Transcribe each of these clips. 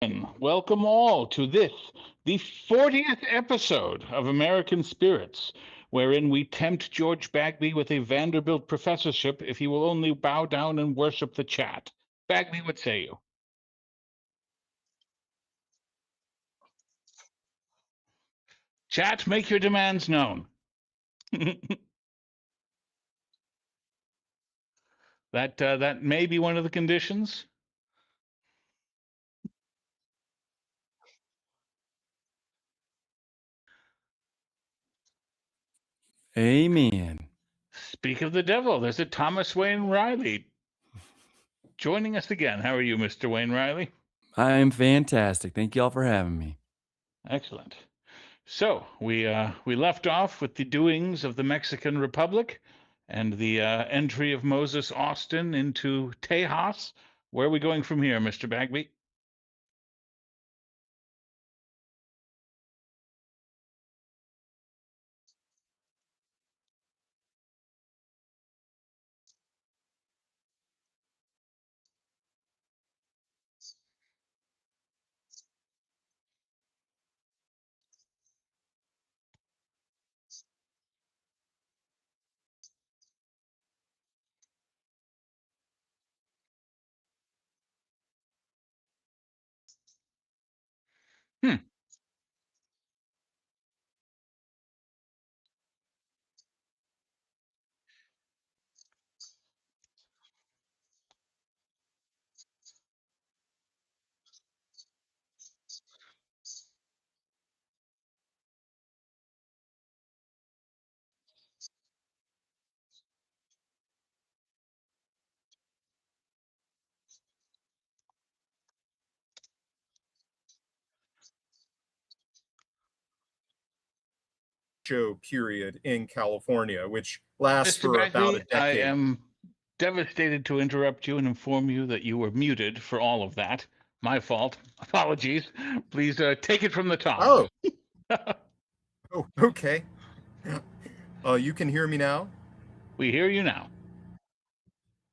And welcome all to this, the 40th episode of American Spirits, wherein we tempt George Bagby with a Vanderbilt professorship if he will only bow down and worship the chat. Bagby, what say you? Chat, make your demands known. That may be one of the conditions. Amen. Speak of the devil, there's a Thomas Wayne Riley joining us again. How are you, Mr. Wayne Riley? I am fantastic. Thank you all for having me. Excellent. So we left off with the doings of the Mexican Republic and the entry of Moses Austin into Tejas. Where are we going from here, Mr. Bagby? Hmm. Show period in California, which lasts Mr. for about a Bagby, I decade. am devastated to interrupt you and inform you that you were muted for all of that. My fault. Apologies. Please take it from the top. Oh, oh, okay. You can hear me now? We hear you now.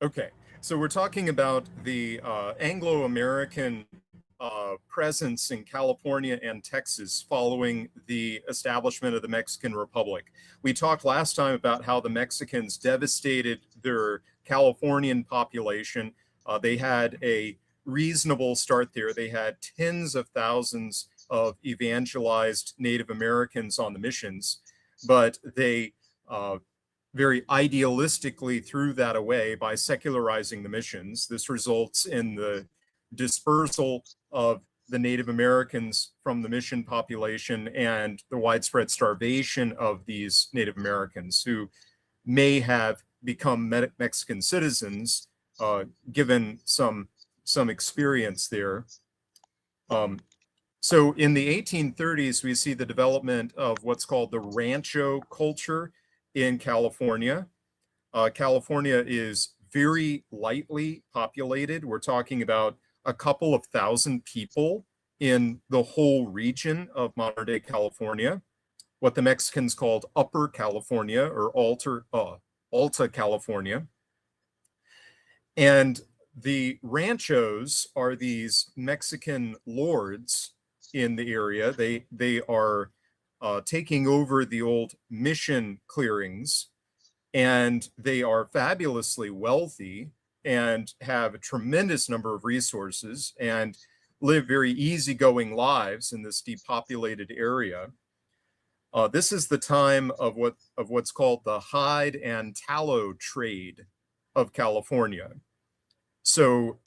Okay. So we're talking about the Anglo-American presence in California and Texas following the establishment of the Mexican Republic. We talked last time about how the Mexicans devastated their Californian population. They had a reasonable start there. They had tens of thousands of evangelized Native Americans on the missions, but they very idealistically threw that away by secularizing the missions. This results in the dispersal of the Native Americans from the mission population and the widespread starvation of these Native Americans who may have become Mexican citizens given some experience there. So in the 1830s, we see the development of what's called the rancho culture in California. California is very lightly populated. We're talking about a couple of thousand people in the whole region of modern day California, what the Mexicans called Upper California or Alta California. And the ranchos are these Mexican lords in the area. They are taking over the old mission clearings, and they are fabulously wealthy and have a tremendous number of resources and live very easygoing lives in this depopulated area. This is the time of what's called the hide and tallow trade of California. So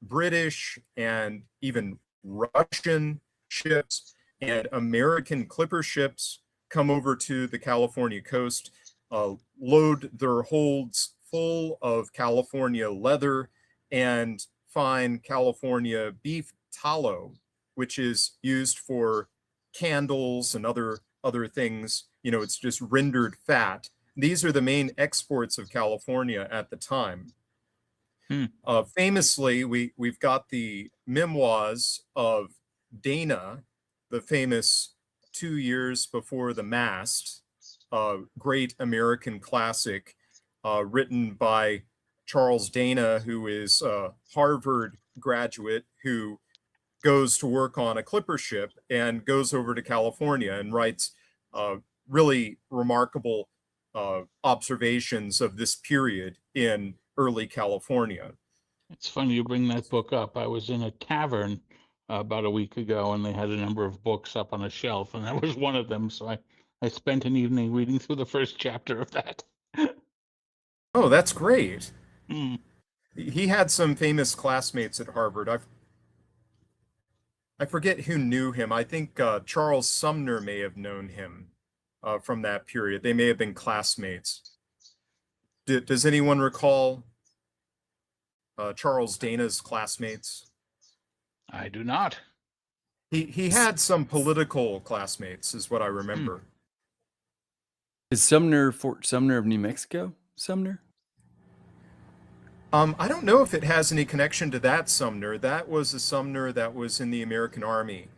British and even Russian ships and American clipper ships come over to the California coast, load their holds full of California leather and fine California beef tallow, which is used for candles and other things. You know, it's just rendered fat. These are the main exports of California at the time. Hmm. Famously, we've got the memoirs of Dana, the famous 2 years before the mast, great American classic, written by Charles Dana, who is a Harvard graduate who goes to work on a clipper ship and goes over to California and writes really remarkable observations of this period in early California. It's funny you bring that book up. I was in a tavern about a week ago, and they had a number of books up on a shelf, and that was one of them. So I spent an evening reading through the first chapter of that. Oh, that's great. Hmm. He had some famous classmates at Harvard. I forget who knew him. I think Charles Sumner may have known him from that period. They may have been classmates. Does anyone recall Charles Dana's classmates? I do not. He had some political classmates, is what I remember. Is Sumner Fort Sumner of New Mexico? Sumner? I don't know if it has any connection to that Sumner. That was a Sumner that was in the American Army,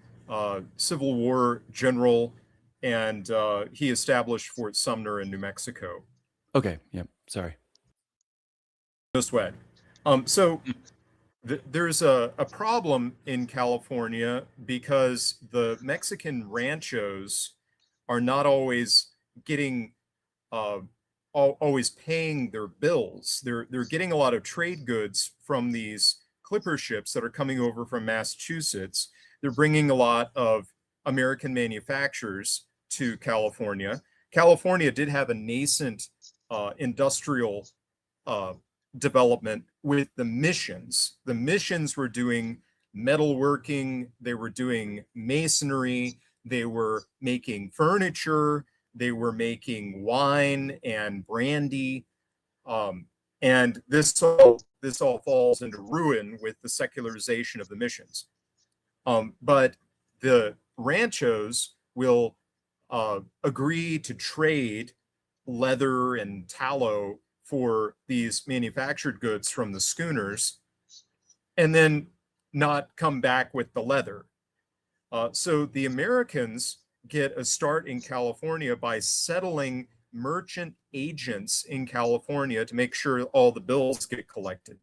Civil War general, and he established Fort Sumner in New Mexico. Okay, yep. Sorry. No sweat. So there's a problem in California because the Mexican ranchos are not always getting always paying their bills. They're getting a lot of trade goods from these clipper ships that are coming over from Massachusetts. They're bringing a lot of American manufacturers to California. California did have a nascent industrial development with the missions. The missions were doing metalworking, they were doing masonry, they were making furniture, they were making wine and brandy, and this all falls into ruin with the secularization of the missions. But the ranchos will agree to trade leather and tallow for these manufactured goods from the schooners, and then not come back with the leather. So the Americans get a start in California by settling merchant agents in California to make sure all the bills get collected.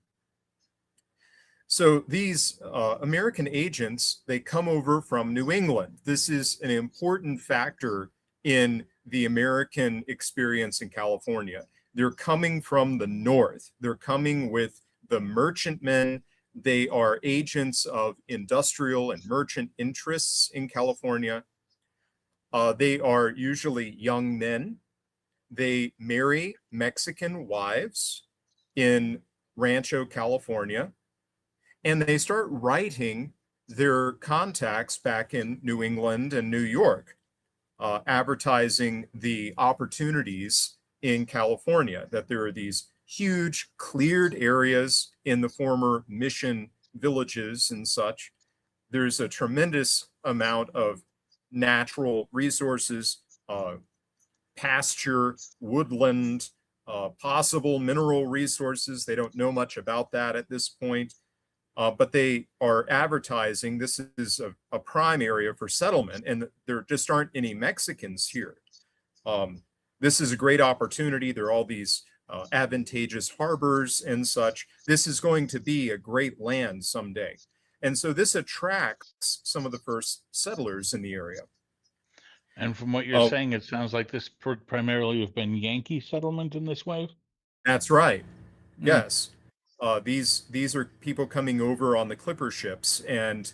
So these American agents, they come over from New England. This is an important factor in the American experience in California. They're coming from the north. They're coming with the merchantmen. They are agents of industrial and merchant interests in California. They are usually young men. They marry Mexican wives in Rancho, California, and they start writing their contacts back in New England and New York, advertising the opportunities in California, that there are these huge cleared areas in the former mission villages and such. There's a tremendous amount of natural resources, pasture, woodland, possible mineral resources. They don't know much about that at this point, but they are advertising this is a prime area for settlement, and there just aren't any Mexicans here. This is a great opportunity. There are all these advantageous harbors and such. This is going to be a great land someday. And so this attracts some of the first settlers in the area. And from what you're saying, it sounds like this primarily have been Yankee settlement in this wave. That's right. Yes. These are people coming over on the clipper ships, and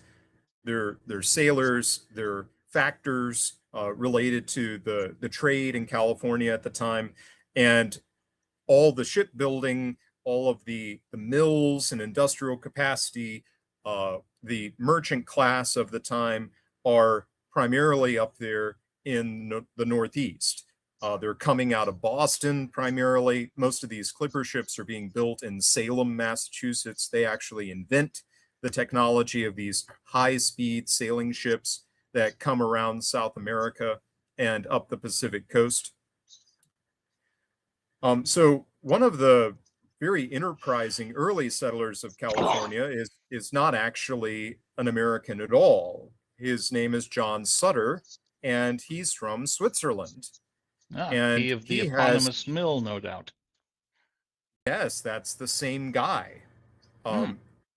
they're sailors, they're factors related to the trade in California at the time, and all the shipbuilding, all of the mills and industrial capacity, the merchant class of the time are primarily up there in the Northeast. They're coming out of Boston primarily. Most of these clipper ships are being built in Salem, Massachusetts. They actually invent the technology of these high-speed sailing ships that come around South America and up the Pacific coast. So one of the very enterprising early settlers of California is not actually an American at all. His name is John Sutter, and he's from Switzerland. And he of the eponymous mill, no doubt. Yes, that's the same guy.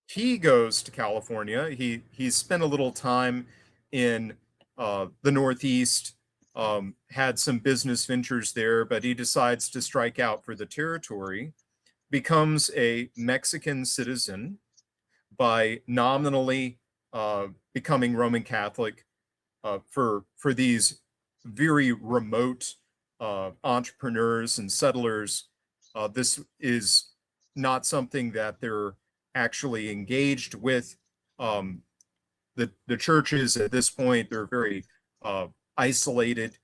he goes to California. He spent a little time in the Northeast, had some business ventures there, but he decides to strike out for the territory, becomes a Mexican citizen by nominally becoming Roman Catholic for these very remote entrepreneurs and settlers. This is not something that they're actually engaged with. The churches at this point, they're very isolated.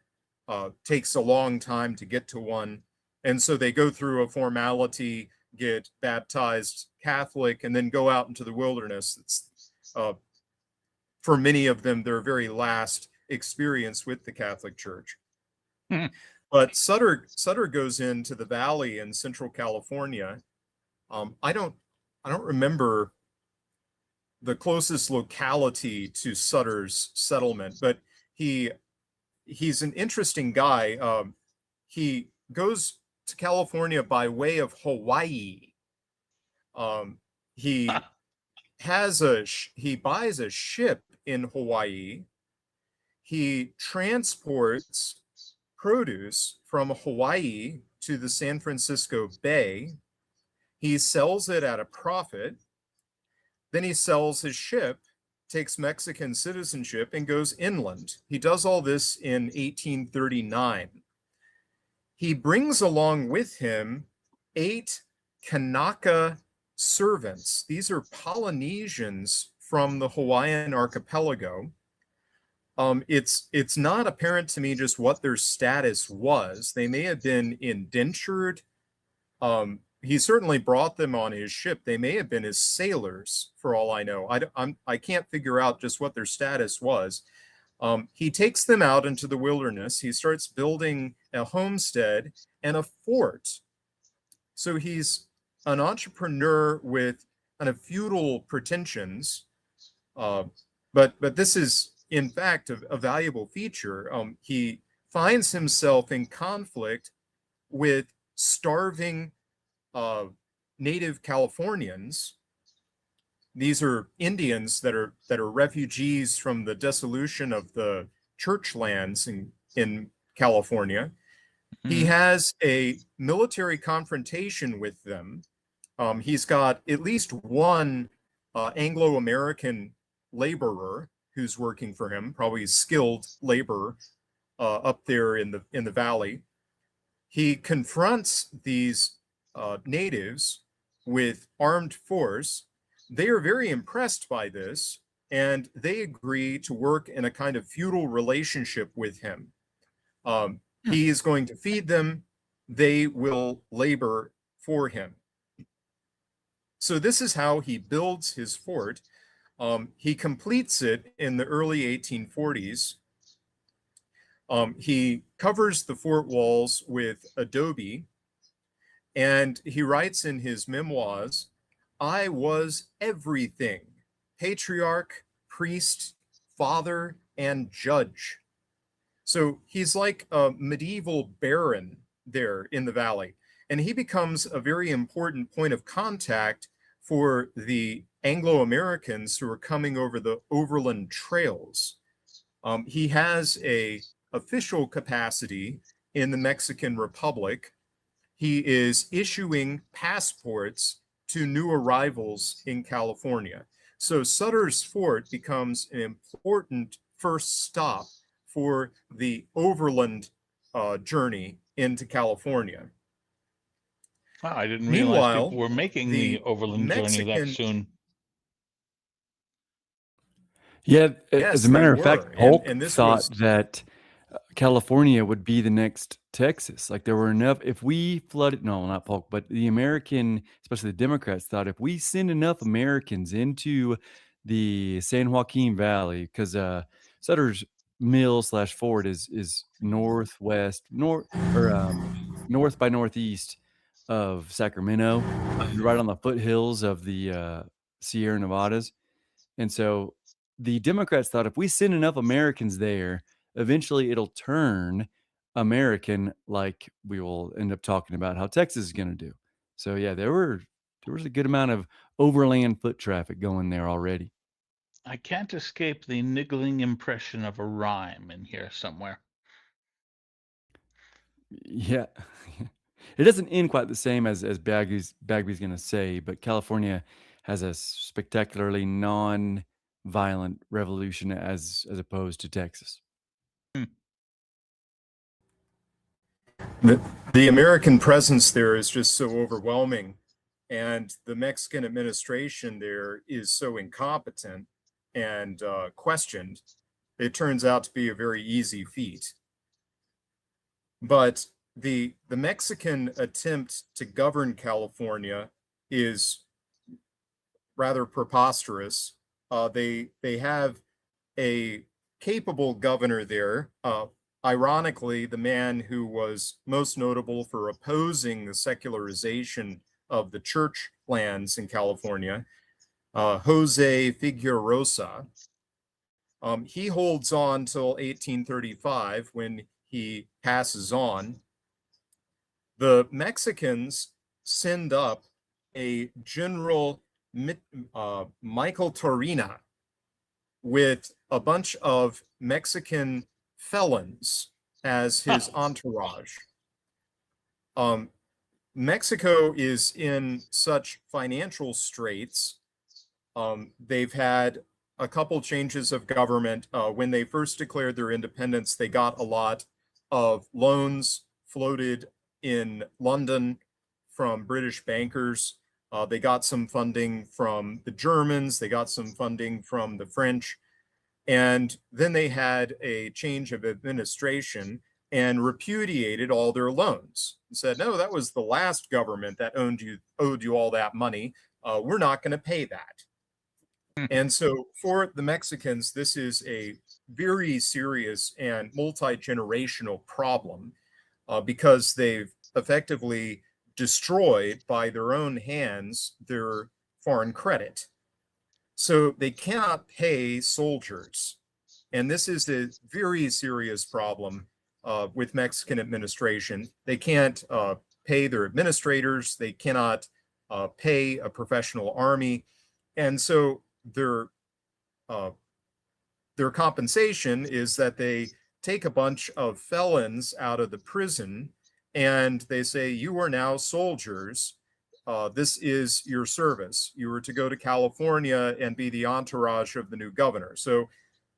Takes a long time to get to one, and so they go through a formality, get baptized Catholic, and then go out into the wilderness. It's for many of them their very last experience with the Catholic Church. Hmm. But Sutter goes into the valley in Central California. I don't remember the closest locality to Sutter's settlement, but he's an interesting guy. He goes to California by way of Hawaii. He he buys a ship in Hawaii. He transports produce from Hawaii to the San Francisco Bay. He sells it at a profit. Then he sells his ship, takes Mexican citizenship, and goes inland. He does all this in 1839. He brings along with him 8 Kanaka servants. These are Polynesians from the Hawaiian archipelago. It's not apparent to me just what their status was. They may have been indentured. He certainly brought them on his ship. They may have been his sailors, for all I know. I can't figure out just what their status was. He takes them out into the wilderness. He starts building a homestead and a fort. So he's an entrepreneur with kind of feudal pretensions. But this is, in fact, a valuable feature. He finds himself in conflict with starving native Californians. These are Indians that are refugees from the dissolution of the church lands in California. He has a military confrontation with them. He's got at least one Anglo-American laborer who's working for him, probably skilled labor up there in the valley. He confronts these natives with armed force. They are very impressed by this, and they agree to work in a kind of feudal relationship with him. He is going to feed them. They will labor for him. So this is how he builds his fort. He completes it in the early 1840s. He covers the fort walls with adobe, and he writes in his memoirs, "I was everything: patriarch, priest, father, and judge." So he's like a medieval baron there in the valley, and he becomes a very important point of contact for the Anglo-Americans who are coming over the overland trails. He has a official capacity in the Mexican Republic. He is issuing passports to new arrivals in California. So Sutter's Fort becomes an important first stop for the overland journey into California. Wow, I didn't realize Meanwhile, people were making the overland journey that soon. Yeah, Yes, as a matter they of fact, were. Polk And this thought was that California would be the next Texas. Like there were enough, if we flooded, no, not Polk, but the American, especially the Democrats, thought if we send enough Americans into the San Joaquin Valley, because Sutter's Mill / Fort is northwest, north by northeast of Sacramento, right on the foothills of the Sierra Nevadas. And so the Democrats thought if we send enough Americans there, eventually it'll turn American, like we will end up talking about how Texas is going to do. So yeah, there was a good amount of overland foot traffic going there already. I can't escape the niggling impression of a rhyme in here somewhere. Yeah. It doesn't end quite the same as Bagby's going to say, but California has a spectacularly non-violent revolution as opposed to Texas. Hmm. The American presence there is just so overwhelming, and the Mexican administration there is so incompetent and questioned. It turns out to be a very easy feat. But the Mexican attempt to govern California is rather preposterous. They have a capable governor there. Ironically, the man who was most notable for opposing the secularization of the church lands in California, Jose Figueroa. He holds on till 1835 when he passes on. The Mexicans send up a General Michael Torina with a bunch of Mexican felons as his entourage. Mexico is in such financial straits. They've had a couple changes of government. When they first declared their independence, they got a lot of loans floated in London from British bankers. They got some funding from the Germans. They got some funding from the French. And then they had a change of administration and repudiated all their loans and said, no, that was the last government that owed you all that money. We're not going to pay that. And so for the Mexicans, this is a very serious and multi-generational problem because they've effectively destroyed by their own hands their foreign credit. So they cannot pay soldiers. And this is a very serious problem with Mexican administration. They can't pay their administrators. They cannot pay a professional army. And so their compensation is that they take a bunch of felons out of the prison and they say, you are now soldiers. This is your service. You were to go to California and be the entourage of the new governor. So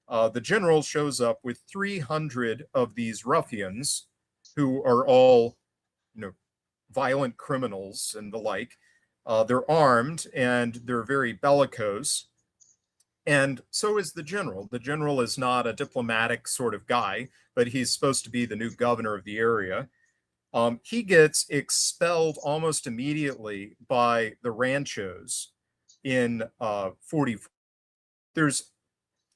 the general shows up with 300 of these ruffians who are all, violent criminals and the like. They're armed and they're very bellicose. And so is the general. The general is not a diplomatic sort of guy, but he's supposed to be the new governor of the area. He gets expelled almost immediately by the ranchos in 44. There's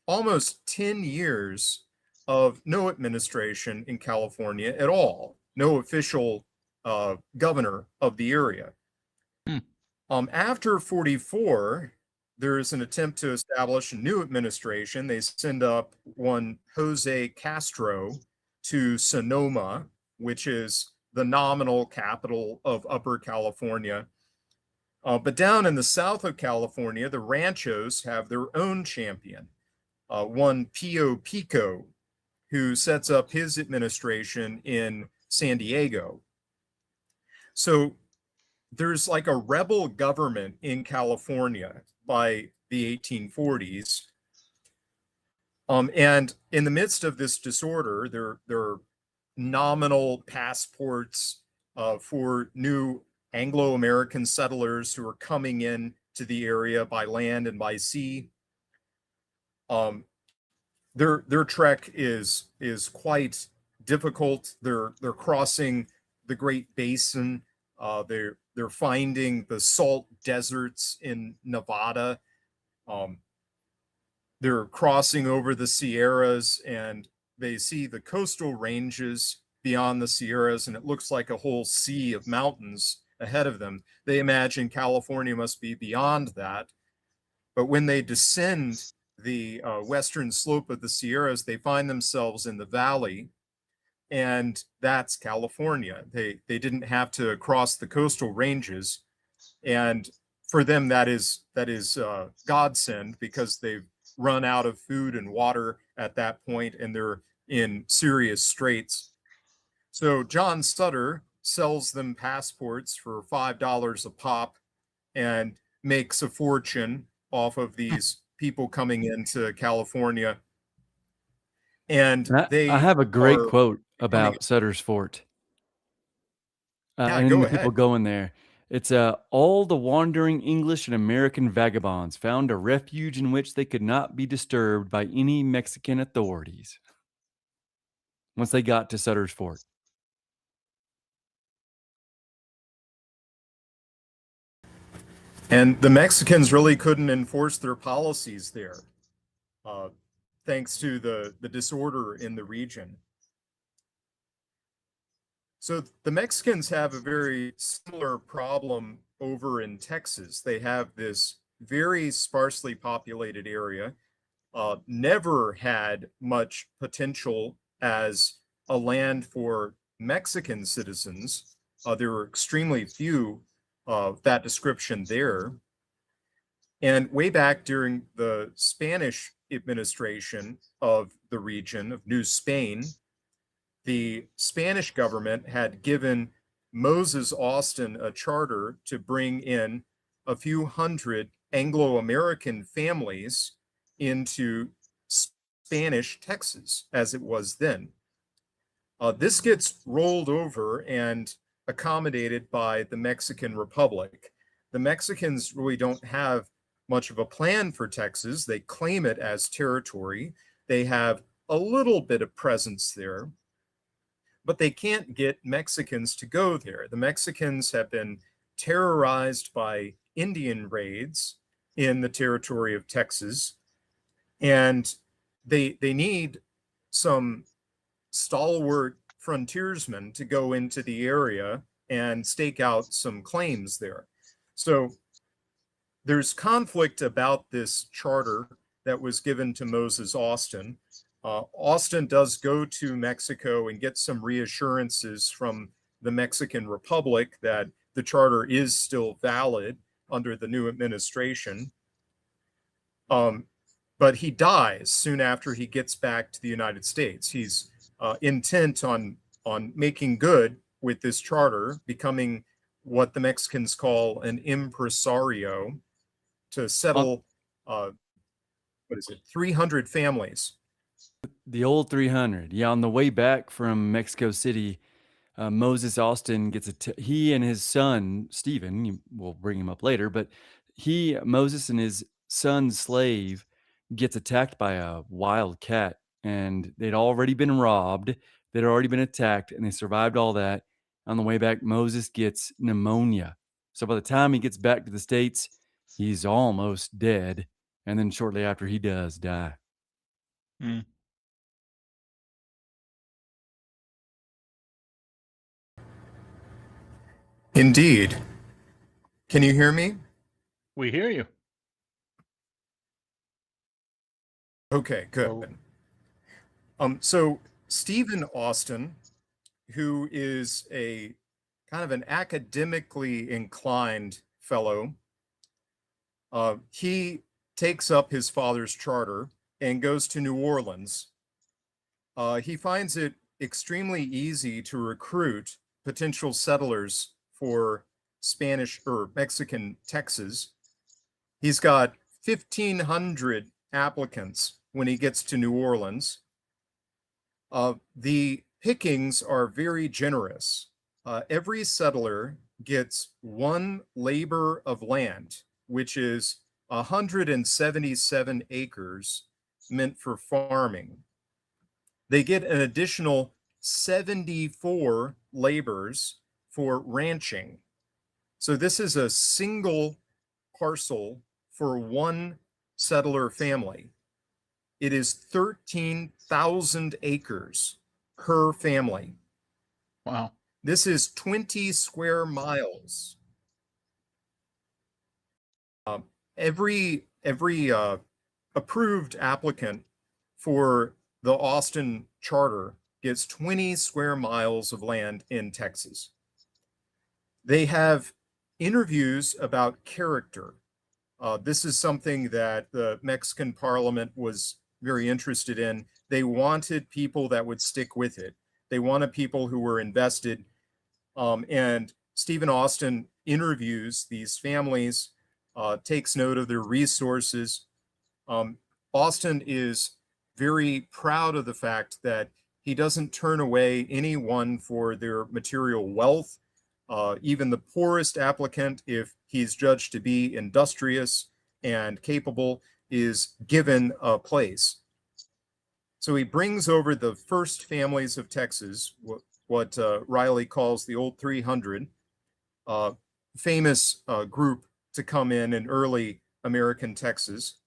almost 10 years of no administration in California at all, no official governor of the area. After 44, there's an attempt to establish a new administration. They send up one Jose Castro to Sonoma, which is the nominal capital of Upper California. But down in the south of California, the ranchos have their own champion, one Pio Pico, who sets up his administration in San Diego. So there's like a rebel government in California by the 1840s. And in the midst of this disorder, there are nominal passports for new Anglo-American settlers who are coming in to the area by land and by sea. Their trek is quite difficult. They're crossing the Great Basin. They're finding the salt deserts in Nevada. They're crossing over the Sierras and they see the coastal ranges beyond the Sierras, and it looks like a whole sea of mountains ahead of them. They imagine California must be beyond that. But when they descend the western slope of the Sierras, they find themselves in the valley, and that's California. They didn't have to cross the coastal ranges. And for them, that is godsend, because they've run out of food and water at that point, and they're in serious straits. So John Sutter sells them passports for $5 a pop and makes a fortune off of these people coming into California. And I have a great are quote becoming, about Sutter's Fort. yeah, And then go the people ahead. going there. It's all the wandering English and American vagabonds found a refuge in which they could not be disturbed by any Mexican authorities once they got to Sutter's Fort. And the Mexicans really couldn't enforce their policies there, uh, thanks to the disorder in the region. So the Mexicans have a very similar problem over in Texas. They have this very sparsely populated area, never had much potential as a land for Mexican citizens. There were extremely few of that description there. And way back during the Spanish administration of the region of New Spain, the Spanish government had given Moses Austin a charter to bring in a few hundred Anglo-American families into Spanish Texas, as it was then. This gets rolled over and accommodated by the Mexican Republic. The Mexicans really don't have much of a plan for Texas. They claim it as territory. They have a little bit of presence there, but they can't get Mexicans to go there. The Mexicans have been terrorized by Indian raids in the territory of Texas, and they need some stalwart frontiersmen to go into the area and stake out some claims there. So there's conflict about this charter that was given to Moses Austin. Austin does go to Mexico and get some reassurances from the Mexican Republic that the charter is still valid under the new administration. But he dies soon after he gets back to the United States. He's intent on making good with this charter, becoming what the Mexicans call an impresario, to settle, what is it, 300 families. The old 300. Yeah, on the way back from Mexico City, Moses Austin gets he and his son, Stephen, we'll bring him up later, but Moses and his son, Slave, gets attacked by a wild cat, and they'd already been robbed. They'd already been attacked, and they survived all that. On the way back, Moses gets pneumonia. So by the time he gets back to the States, he's almost dead. And then shortly after, he does die. Mm. Indeed. Can you hear me? We hear you. Okay, good. So Stephen Austin, who is a kind of an academically inclined fellow, he takes up his father's charter and goes to New Orleans. He finds it extremely easy to recruit potential settlers for Spanish or Mexican Texas. He's got 1,500 applicants when he gets to New Orleans. The pickings are very generous. Every settler gets one labor of land, which is 177 acres meant for farming. They get an additional 74 labors for ranching. So this is a single parcel for one settler family. It is 13,000 acres per family. Wow. This is 20 square miles. Every approved applicant for the Austin Charter gets 20 square miles of land in Texas. They have interviews about character. This is something that the Mexican parliament was very interested in. They wanted people that would stick with it. They wanted people who were invested. And Stephen Austin interviews these families, takes note of their resources. Austin is very proud of the fact that he doesn't turn away anyone for their material wealth. Even the poorest applicant, if he's judged to be industrious and capable, is given a place. So he brings over the first families of Texas, what Riley calls the Old 300, famous group to come in early American Texas.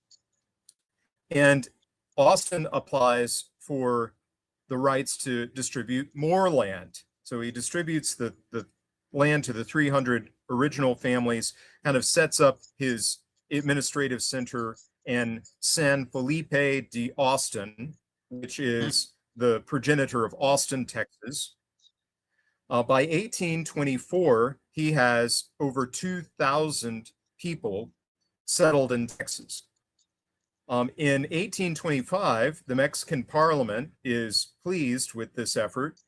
And Austin applies for the rights to distribute more land. So he distributes the land to the 300 original families, kind of sets up his administrative center in San Felipe de Austin, which is the progenitor of Austin, Texas. By 1824, he has over 2,000 people settled in Texas. In 1825, the Mexican Parliament is pleased with this effort.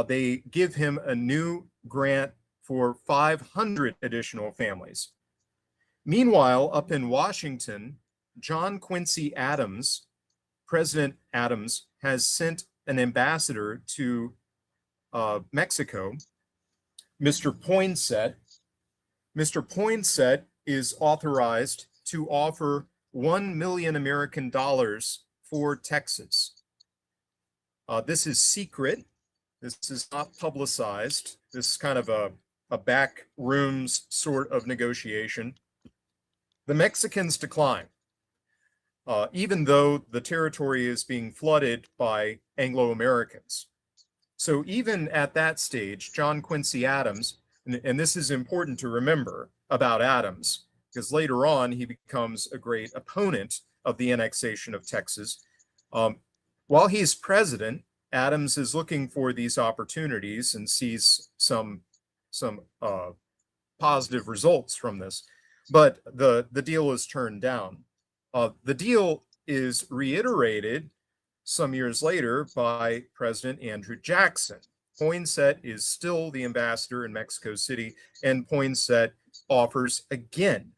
They give him a new grant for 500 additional families. Meanwhile, up in Washington, John Quincy Adams, President Adams, has sent an ambassador to Mexico, Mr. Poinsett. Mr. Poinsett is authorized to offer 1 million American dollars for Texas. This is secret. This is not publicized. This is kind of a back rooms sort of negotiation. The Mexicans decline, even though the territory is being flooded by Anglo-Americans. So even at that stage, John Quincy Adams, and this is important to remember about Adams, because later on he becomes a great opponent of the annexation of Texas. While he's president, Adams is looking for these opportunities and sees some positive results from this, but the deal is turned down. The deal is reiterated some years later by President Andrew Jackson. Poinsett is still the ambassador in Mexico City, and Poinsett offers again.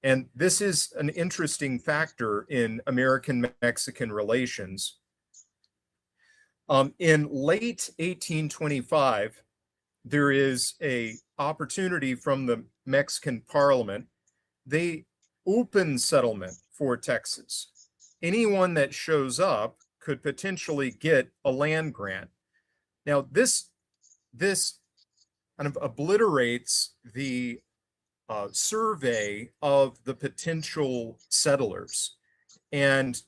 And this is an interesting factor in American-Mexican relations. In late 1825, there is an opportunity from the Mexican Parliament. They open settlement for Texas. Anyone that shows up could potentially get a land grant. Now, this kind of obliterates the survey of the potential settlers, and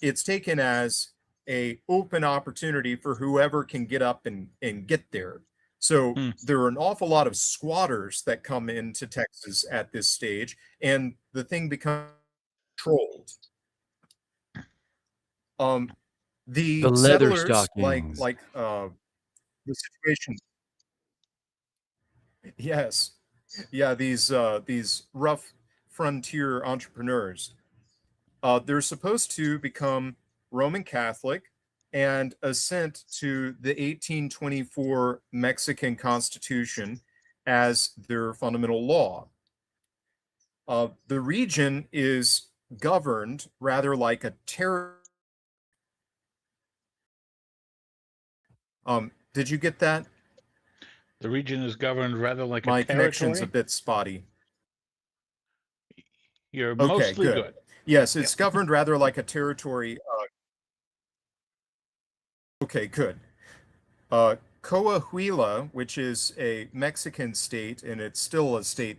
it's taken as a open opportunity for whoever can get up and get there. So there are an awful lot of squatters that come into Texas at this stage, and the thing becomes controlled. The leather settlers, stockings. like the situation. Yes, yeah, these rough frontier entrepreneurs. They're supposed to become Roman Catholic and assent to the 1824 Mexican Constitution as their fundamental law. The region is governed rather like a territory. Did you get that? The region is governed rather like My a connection's a territory. bit spotty. You're Okay, mostly good. Yes, it's governed rather like a territory. Okay, good. Coahuila, which is a Mexican state, and it's still a state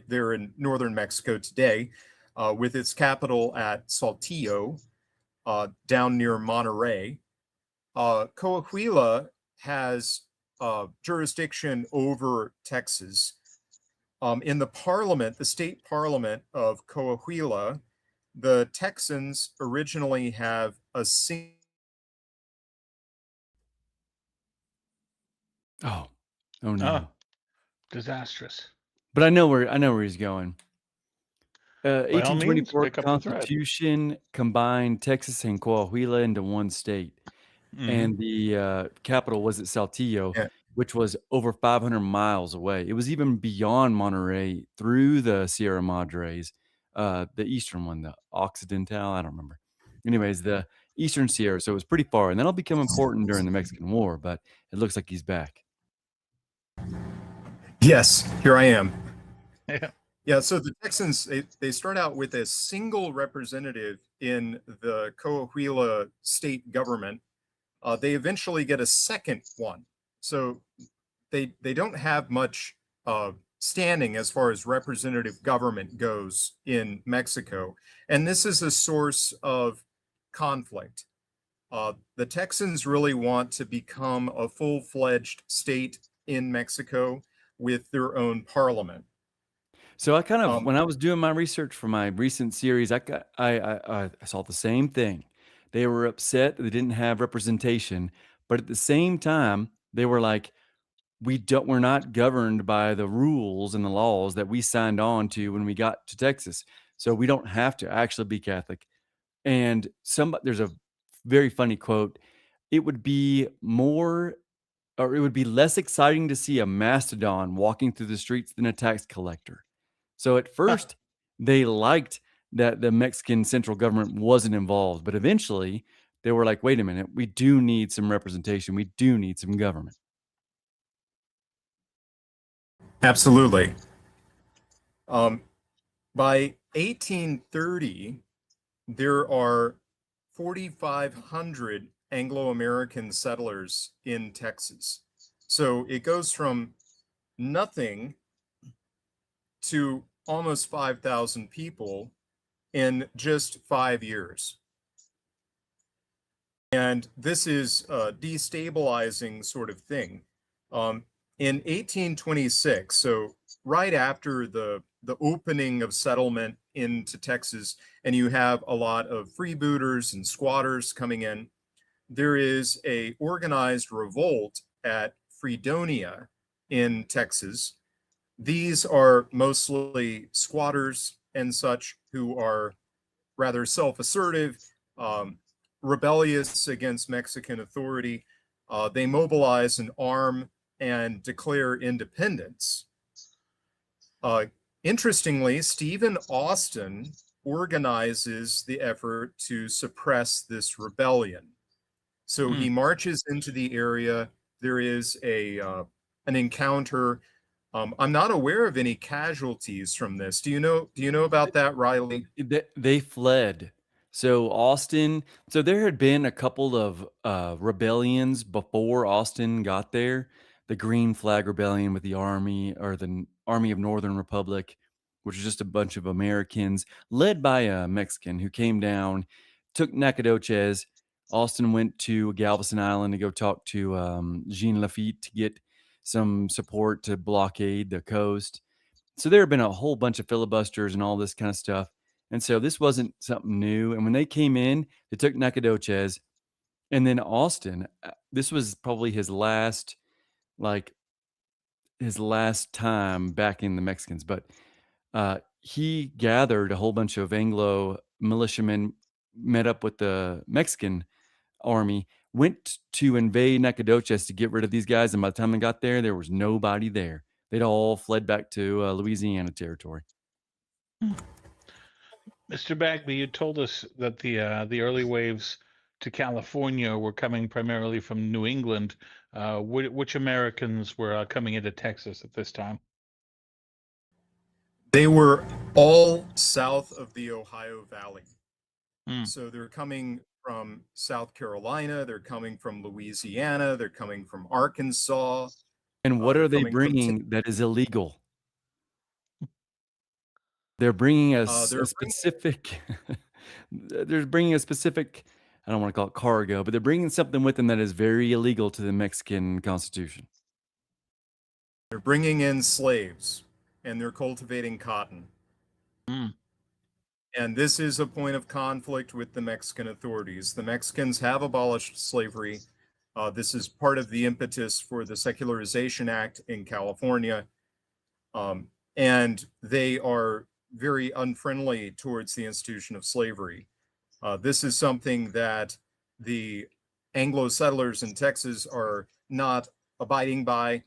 there in northern Mexico today, with its capital at Saltillo, down near Monterrey. Coahuila has jurisdiction over Texas. In the parliament, the state parliament of Coahuila, the Texans originally have a single. Oh no. Disastrous. But I know where he's going. By all means, 1824 pick up the thread. Constitution combined Texas and Coahuila into one state, and the capital was at Saltillo, Yeah. which was over 500 miles away. It was even beyond Monterey through the Sierra Madres, the eastern one, the Occidental. I don't remember. Anyways, the eastern Sierra, so it was pretty far, and that'll become important during the Mexican War. But it looks like he's back. Yes, here I am. Yeah. Yeah, so the Texans, they start out with a single representative in the Coahuila state government. They eventually get a second one. So they don't have much standing as far as representative government goes in Mexico. And this is a source of conflict. The Texans really want to become a full-fledged state in Mexico with their own parliament. So I kind of, when I was doing my research for my recent series, I saw the same thing. They were upset that they didn't have representation, but at the same time, they were like, we're not governed by the rules and the laws that we signed on to when we got to Texas. So we don't have to actually be Catholic. And there's a very funny quote. It would be more, or it would be less exciting to see a mastodon walking through the streets than a tax collector. So at first, they liked that the Mexican central government wasn't involved, but eventually they were like, wait a minute, we do need some representation. We do need some government. Absolutely. By 1830, there are 4,500 Anglo-American settlers in Texas. So it goes from nothing to almost 5,000 people in just 5 years. And this is a destabilizing sort of thing. In 1826, so right after the opening of settlement into Texas, and you have a lot of freebooters and squatters coming in, there is a organized revolt at Fredonia in Texas. These are mostly squatters and such who are rather self-assertive, rebellious against Mexican authority. They mobilize and arm and declare independence. Interestingly, Stephen Austin organizes the effort to suppress this rebellion. So he marches into the area. There is an encounter. I'm not aware of any casualties from this. Do you know about that, Riley? They fled. So there had been a couple of rebellions before Austin got there. The Green Flag Rebellion with the Army, or the Army of Northern Republic, which was just a bunch of Americans led by a Mexican who came down, took Nacogdoches. Austin went to Galveston Island to go talk to Jean Lafitte to get some support to blockade the coast. So there have been a whole bunch of filibusters and all this kind of stuff. And so this wasn't something new. And when they came in, they took Nacogdoches, and then Austin. This was probably his last time backing the Mexicans, but he gathered a whole bunch of Anglo militiamen, met up with the Mexican army, went to invade Nacogdoches to get rid of these guys. And by the time they got there was nobody there. They'd all fled back to Louisiana territory. Mr. Bagby, you told us that the early waves to California were coming primarily from New England. Which Americans were coming into Texas at this time? They were all south of the Ohio Valley. Hmm. So they're coming from South Carolina, they're coming from Louisiana, they're coming from Arkansas. And what they're are they coming from bringing that is illegal? They're bringing a they're specific. They're bringing a specific. I don't want to call it cargo, but they're bringing something with them that is very illegal to the Mexican Constitution. They're bringing in slaves, and they're cultivating cotton. And this is a point of conflict with the Mexican authorities. The Mexicans have abolished slavery. This is part of the impetus for the Secularization Act in California. and they are very unfriendly towards the institution of slavery. This is something that the Anglo settlers in Texas are not abiding by.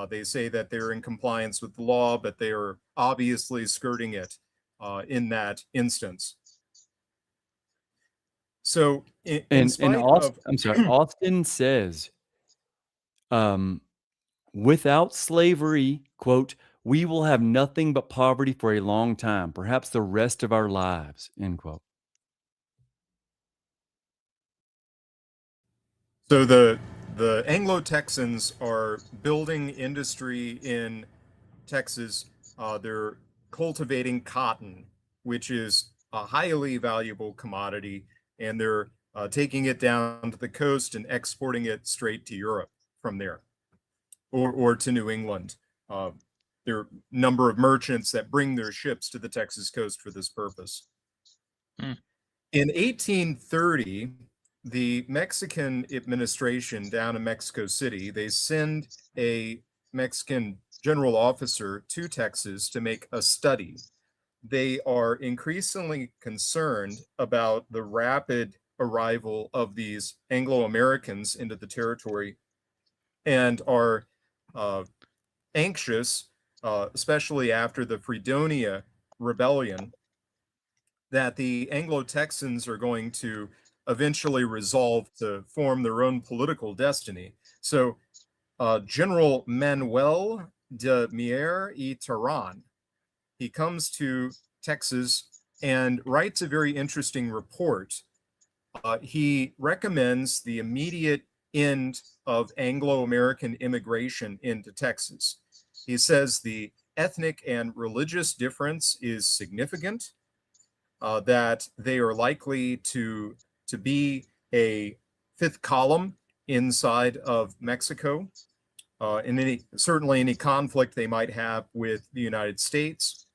They say that they're in compliance with the law, but they are obviously skirting it in that instance. So, in And spite Austin, of I'm sorry, Austin says, without slavery, quote, we will have nothing but poverty for a long time, perhaps the rest of our lives, end quote. So the Anglo-Texans are building industry in Texas. They're cultivating cotton, which is a highly valuable commodity, and they're taking it down to the coast and exporting it straight to Europe from there, or to New England. There are a number of merchants that bring their ships to the Texas coast for this purpose. Hmm. In 1830, the Mexican administration down in Mexico City, they send a Mexican general officer to Texas to make a study. They are increasingly concerned about the rapid arrival of these Anglo-Americans into the territory and are anxious, especially after the Fredonia Rebellion, that the Anglo-Texans are going to eventually resolve to form their own political destiny. So General Manuel de Mier y Terán, he comes to Texas and writes a very interesting report. He recommends the immediate end of Anglo-American immigration into Texas. He says the ethnic and religious difference is significant, that they are likely to be a fifth column inside of Mexico, in certainly any conflict they might have with the United States,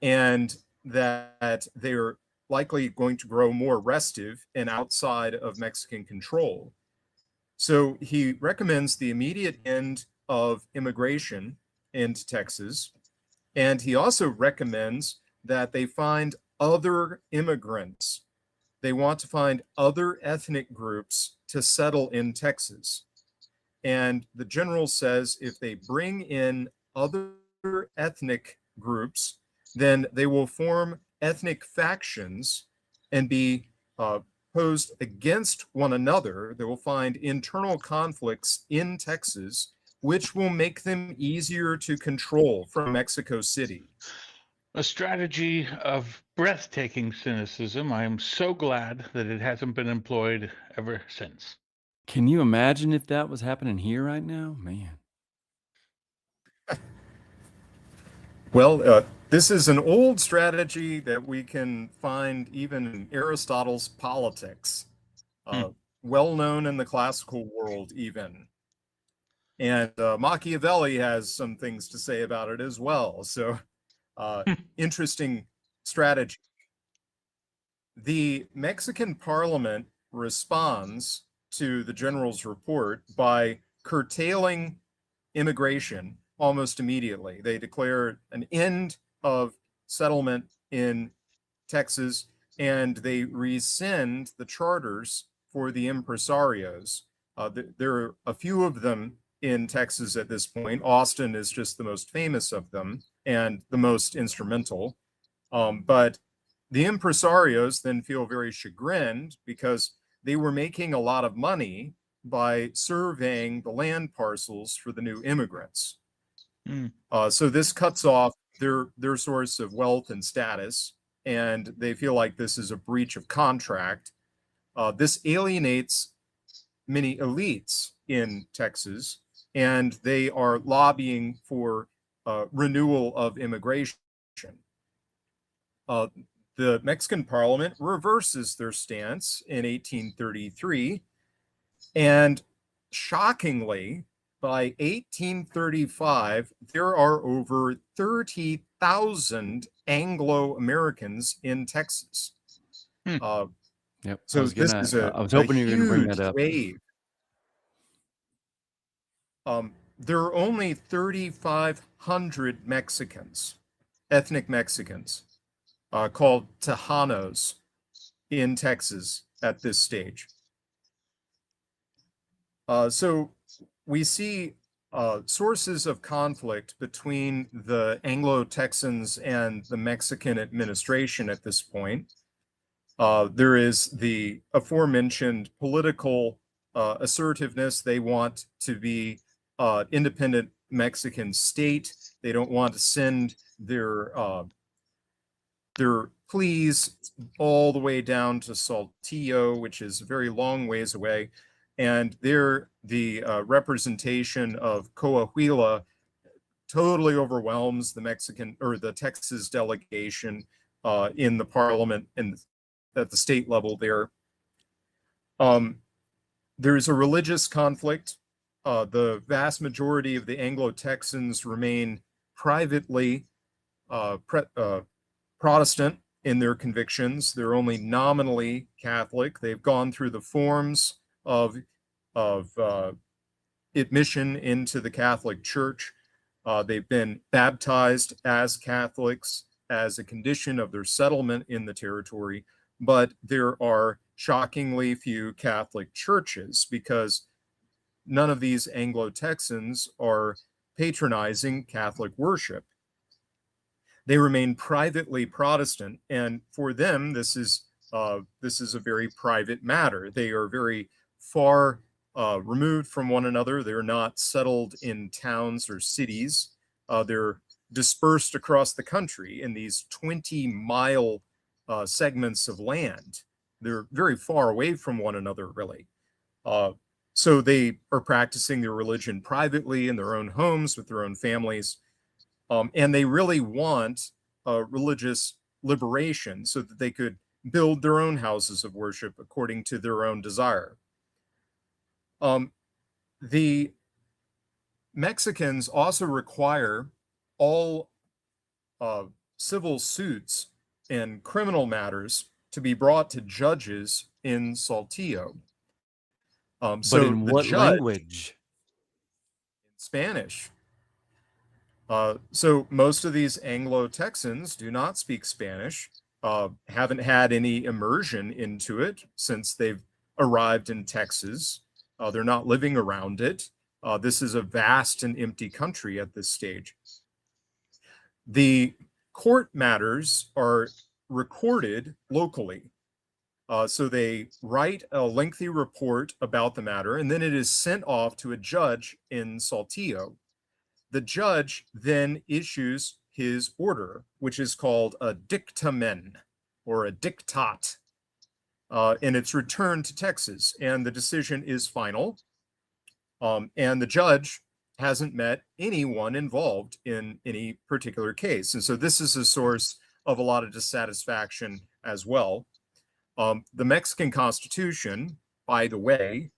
and that they are likely going to grow more restive and outside of Mexican control. So he recommends the immediate end of immigration into Texas, and he also recommends that they find other immigrants. They want to find other ethnic groups to settle in Texas. And the general says if they bring in other ethnic groups, then they will form ethnic factions and be posed against one another. They will find internal conflicts in Texas, which will make them easier to control from Mexico City. A strategy of breathtaking cynicism. I am so glad that it hasn't been employed ever since. Can you imagine if that was happening here right now? Man. Well, this is an old strategy that we can find even in Aristotle's Politics, Hmm. well known in the classical world, even. And Machiavelli has some things to say about it as well. So, interesting strategy. The Mexican parliament responds to the general's report by curtailing immigration almost immediately. They declare an end of settlement in Texas, and they rescind the charters for the impresarios. There are a few of them in Texas at this point. Austin is just the most famous of them and the most instrumental. But the impresarios then feel very chagrined because they were making a lot of money by surveying the land parcels for the new immigrants. Mm. So this cuts off their source of wealth and status, and they feel like this is a breach of contract. This alienates many elites in Texas, and they are lobbying for renewal of immigration. The Mexican parliament reverses their stance in 1833, and shockingly, by 1835, there are over 30,000 Anglo-Americans in Texas. Hmm. Yep. So this is I was a hoping you were going to bring huge that up. wave. there are only 3,500 Mexicans, ethnic Mexicans, called Tejanos in Texas at this stage. So we see sources of conflict between the Anglo-Texans and the Mexican administration at this point. There is the aforementioned political assertiveness. They want to be independent Mexican state. They don't want to send their pleas all the way down to Saltillo, which is a very long ways away. And there, the representation of Coahuila totally overwhelms the Mexican or the Texas delegation in the parliament and at the state level there. There's a religious conflict. The vast majority of the Anglo-Texans remain privately Protestant in their convictions. They're only nominally Catholic. They've gone through the forms of admission into the Catholic Church. They've been baptized as Catholics as a condition of their settlement in the territory, but there are shockingly few Catholic churches because none of these Anglo-Texans are patronizing Catholic worship. They remain privately Protestant, and for them, this is a very private matter. They are very far removed from one another. They're not settled in towns or cities. They're dispersed across the country in these 20-mile segments of land. They're very far away from one another, really. So they are practicing their religion privately in their own homes with their own families. And they really want religious liberation so that they could build their own houses of worship according to their own desire. The Mexicans also require all civil suits and criminal matters to be brought to judges in Saltillo. But So in the what judge language? in Spanish. So most of these Anglo-Texans do not speak Spanish, haven't had any immersion into it since they've arrived in Texas. They're not living around it. This is a vast and empty country at this stage. The court matters are recorded locally. So they write a lengthy report about the matter, and then it is sent off to a judge in Saltillo. The judge then issues his order, which is called a dictamen or a dictat, and it's returned to Texas, and the decision is final. And the judge hasn't met anyone involved in any particular case. And so this is a source of a lot of dissatisfaction as well. The Mexican Constitution, by the way,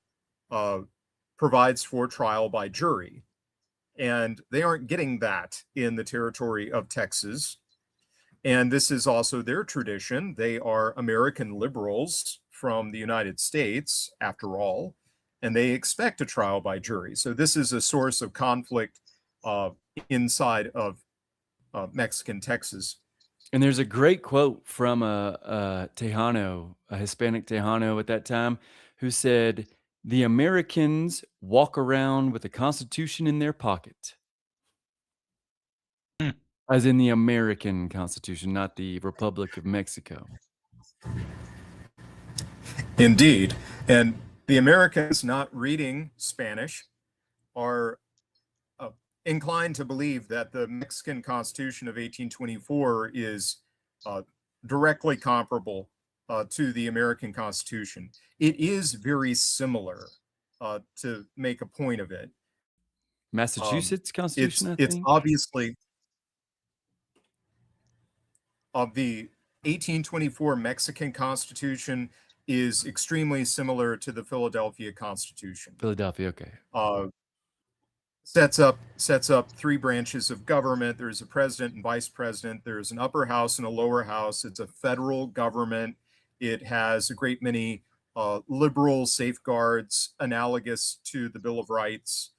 provides for trial by jury. And they aren't getting that in the territory of Texas. And this is also their tradition. They are American liberals from the United States, after all, and they expect a trial by jury. So this is a source of conflict inside of Mexican Texas. And there's a great quote from a Tejano, a Hispanic Tejano at that time, who said, "The Americans walk around with the Constitution in their pocket." Hmm. As in the American Constitution, not the Republic of Mexico. Indeed. And the Americans not reading Spanish are inclined to believe that the Mexican Constitution of 1824 is directly comparable to the American Constitution. It is very similar, to make a point of it. Massachusetts Constitution, It's I think. obviously the 1824 Mexican Constitution is extremely similar to the Philadelphia Constitution. Philadelphia, okay. Sets up three branches of government. There's a president and vice president. There's an upper house and a lower house. It's a federal government. It has a great many liberal safeguards analogous to the Bill of Rights.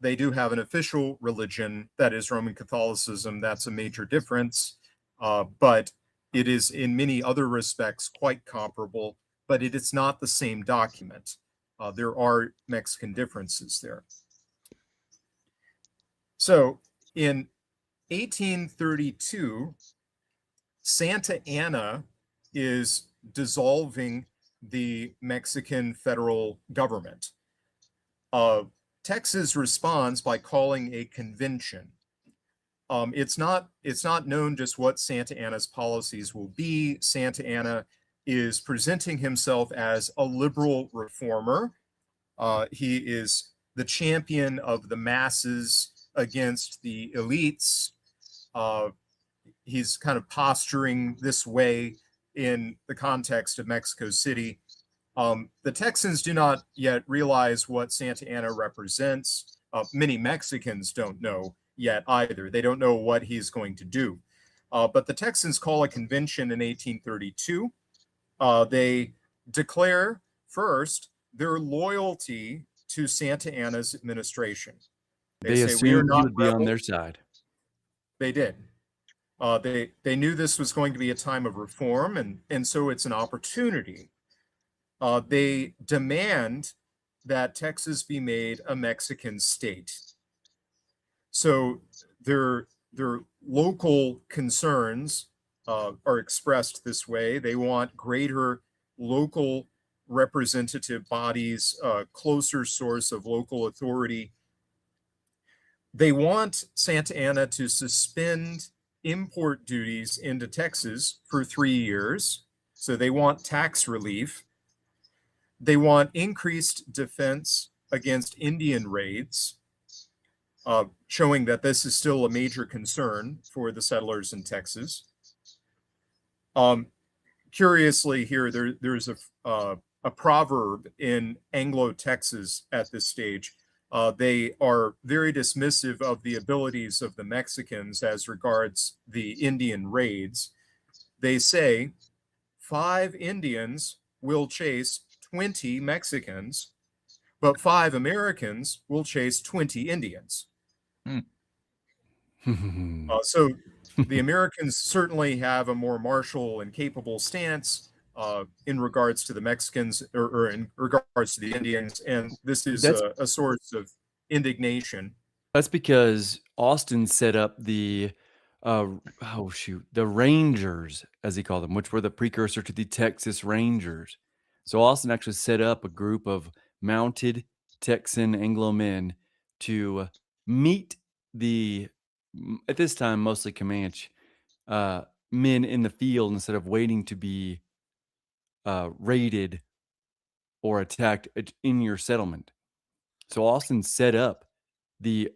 They do have an official religion, that is Roman Catholicism. That's a major difference, but it is in many other respects quite comparable, but it is not the same document. There are Mexican differences there. So in 1832, Santa Anna is dissolving the Mexican federal government. Texas responds by calling a convention. It's not known just what Santa Anna's policies will be. Santa Anna is presenting himself as a liberal reformer. He is the champion of the masses against the elites. He's kind of posturing this way in the context of Mexico City. The Texans do not yet realize what Santa Anna represents. Many Mexicans don't know yet either. They don't know what he's going to do. But the Texans call a convention in 1832. They declare first their loyalty to Santa Anna's administration. They say, we are assumed he not would be on rebels. their side. They did. They knew this was going to be a time of reform, and so it's an opportunity. They demand that Texas be made a Mexican state. So their local concerns are expressed this way. They want greater local representative bodies, closer source of local authority. They want Santa Anna to suspend import duties into Texas for 3 years. So they want tax relief. They want increased defense against Indian raids, showing that this is still a major concern for the settlers in Texas. Curiously here, there's a proverb in Anglo-Texas at this stage. They are very dismissive of the abilities of the Mexicans as regards the Indian raids. They say 5 Indians will chase 20 Mexicans, but 5 Americans will chase 20 Indians. So the Americans certainly have a more martial and capable stance in regards to the Mexicans, or in regards to the Indians, and this is a source of indignation. That's because Austin set up the the Rangers, as he called them, which were the precursor to the Texas Rangers. So Austin actually set up a group of mounted Texan Anglo men to meet the, at this time, mostly Comanche men in the field instead of waiting to be raided or attacked in your settlement. So Austin set up the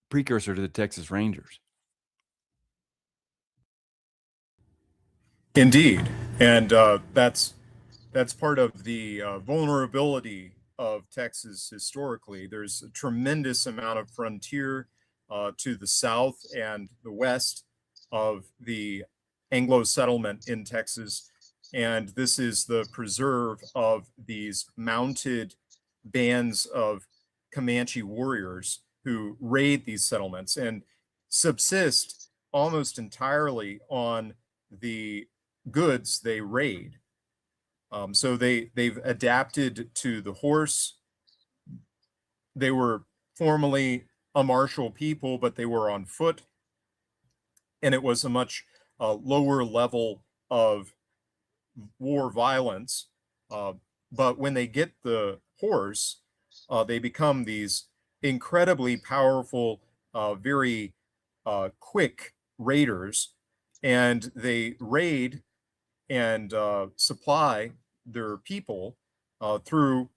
precursor to the Texas Rangers. Indeed, and that's part of the vulnerability of Texas historically. There's a tremendous amount of frontier to the south and the west of the Anglo settlement in Texas, and this is the preserve of these mounted bands of Comanche warriors who raid these settlements and subsist almost entirely on the goods they raid. So they've adapted to the horse. They were formerly a martial people, but they were on foot, and it was a much lower level of war violence. But when they get the horse, they become these incredibly powerful, very quick raiders, and they raid and supply their people through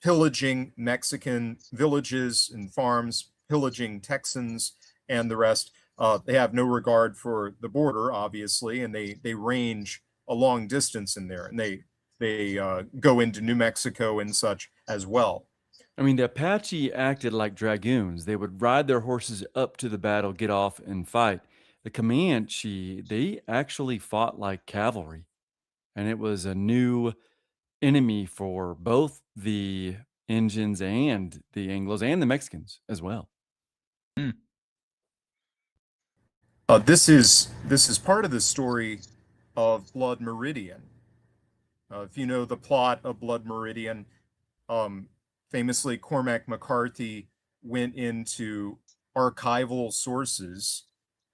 pillaging Mexican villages and farms, pillaging Texans and the rest. They have no regard for the border, obviously, and they range a long distance in there, and they go into New Mexico and such as well. I mean, the Apache acted like dragoons. They would ride their horses up to the battle, get off, and fight. The Comanche, they actually fought like cavalry, and it was a new enemy for both the Indians and the Anglos and the Mexicans as well. This is part of the story of Blood Meridian. If you know the plot of Blood Meridian, famously Cormac McCarthy went into archival sources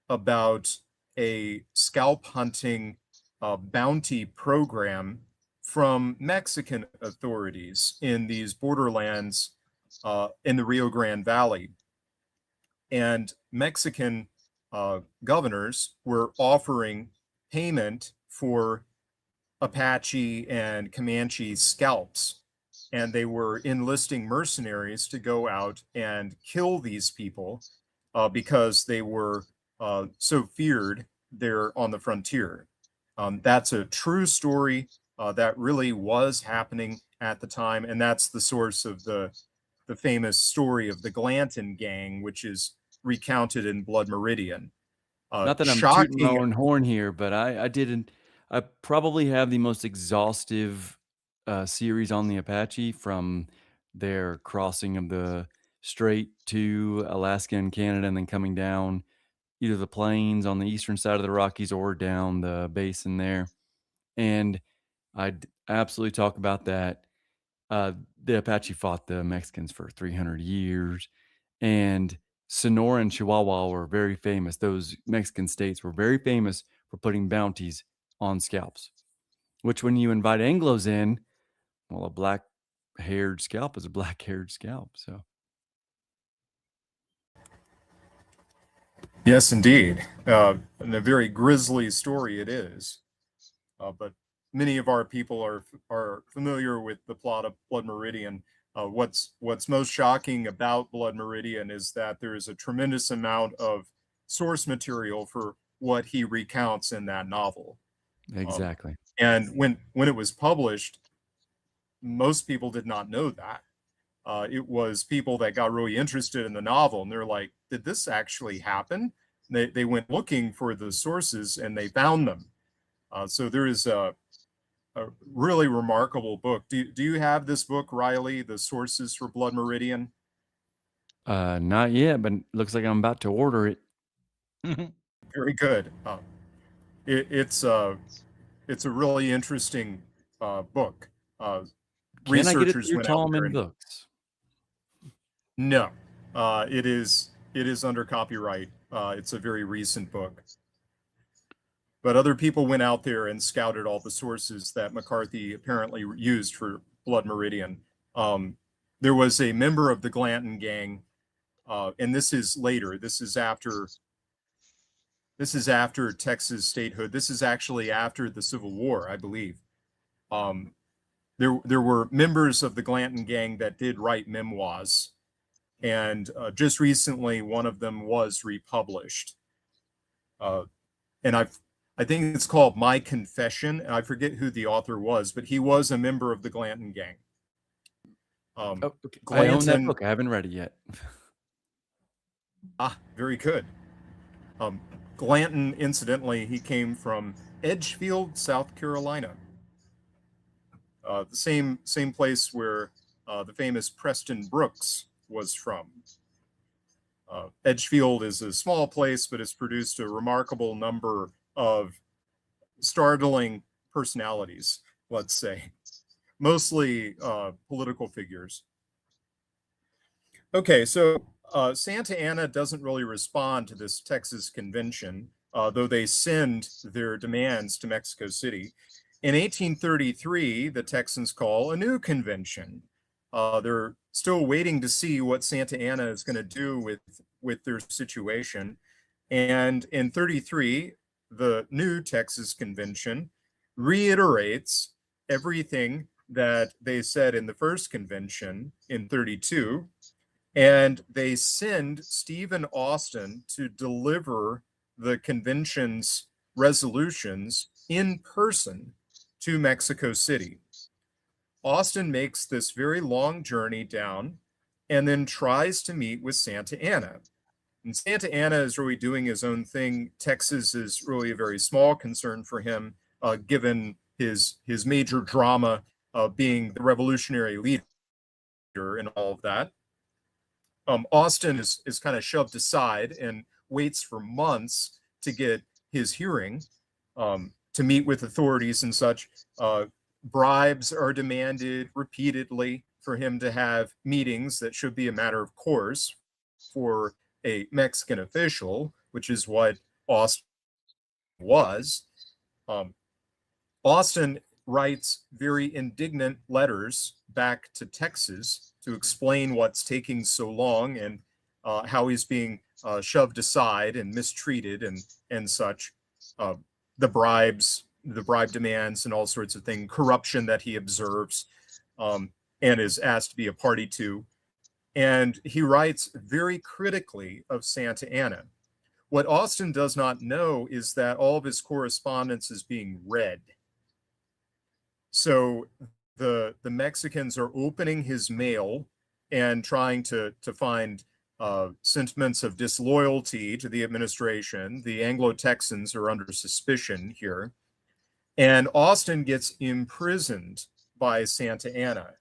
about a scalp hunting bounty program from Mexican authorities in these borderlands in the Rio Grande Valley. And Mexican governors were offering payment for Apache and Comanche scalps. And they were enlisting mercenaries to go out and kill these people because they were so feared there on the frontier. That's a true story that really was happening at the time. And that's the source of the famous story of the Glanton gang, which is recounted in Blood Meridian. Not that I'm tooting my own horn here, but I probably have the most exhaustive series on the Apache, from their crossing of the strait to Alaska and Canada, and then coming down either the plains on the eastern side of the Rockies or down the basin there. And I'd absolutely talk about that. The Apache fought the Mexicans for 300 years, and Sonora and Chihuahua were very famous. Those Mexican states were very famous for putting bounties on scalps, which when you invite Anglos in, well, a black-haired scalp is a black-haired scalp. So yes, indeed. And a very grisly story it is. But many of our people are familiar with the plot of Blood Meridian. What's most shocking about Blood Meridian is that there is a tremendous amount of source material for what he recounts in that novel. exactly. And when it was published, most people did not know that. It was people that got really interested in the novel, and they're like, did this actually happen? They went looking for the sources and they found them. So there is a really remarkable book. Do you have this book, Riley, The Sources for Blood Meridian? Not yet, but looks like I'm about to order it. Very good. It's a really interesting book. Can I get it Researchers through went out there Tallman and Books? no, it is under copyright. It's a very recent book. But other people went out there and scouted all the sources that McCarthy apparently used for Blood Meridian. There was a member of the Glanton gang, and this is later. This is after Texas statehood. This is actually after the Civil War, I believe. There were members of the Glanton gang that did write memoirs, and just recently one of them was republished. And I think it's called My Confession. I forget who the author was, but he was a member of the Glanton gang. Okay. I own that book. I haven't read it yet. Very good. Glanton, incidentally, he came from Edgefield, South Carolina. The same place where the famous Preston Brooks was from. Edgefield is a small place, but it's produced a remarkable number of startling personalities, let's say, mostly political figures. Okay, so Santa Anna doesn't really respond to this Texas convention, though they send their demands to Mexico City. In 1833, the Texans call a new convention. They're still waiting to see what Santa Anna is going to do with their situation. And in 33, the new Texas convention reiterates everything that they said in the first convention in 32. And they send Stephen Austin to deliver the convention's resolutions in person to Mexico City. Austin makes this very long journey down and then tries to meet with Santa Anna. And Santa Anna is really doing his own thing. Texas is really a very small concern for him, given his major drama being the revolutionary leader and all of that. Austin is kind of shoved aside and waits for months to get his hearing, to meet with authorities and such. Bribes are demanded repeatedly for him to have meetings that should be a matter of course for a Mexican official, which is what Austin was. Austin writes very indignant letters back to Texas to explain what's taking so long and how he's being shoved aside and mistreated and such. The bribe demands and all sorts of things, corruption that he observes and is asked to be a party to. And he writes very critically of Santa Anna. What Austin does not know is that all of his correspondence is being read. So the Mexicans are opening his mail and trying to find sentiments of disloyalty to the administration. The Anglo-Texans are under suspicion here. And Austin gets imprisoned by Santa Anna.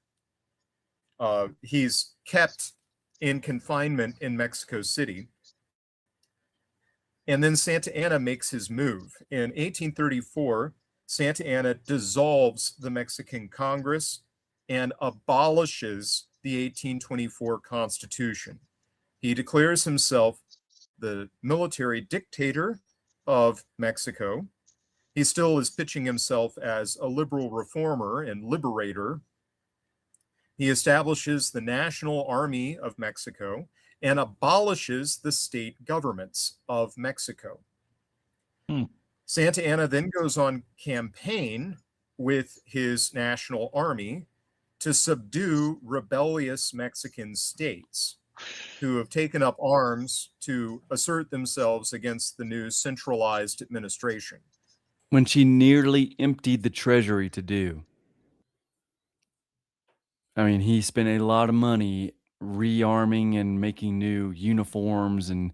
He's kept in confinement in Mexico City. And then Santa Anna makes his move. In 1834, Santa Anna dissolves the Mexican Congress and abolishes the 1824 Constitution. He declares himself the military dictator of Mexico. He still is pitching himself as a liberal reformer and liberator. He establishes the National Army of Mexico and abolishes the state governments of Mexico. Santa Anna then goes on campaign with his national army to subdue rebellious Mexican states who have taken up arms to assert themselves against the new centralized administration. When she nearly emptied the treasury to do. I mean, he spent a lot of money rearming and making new uniforms and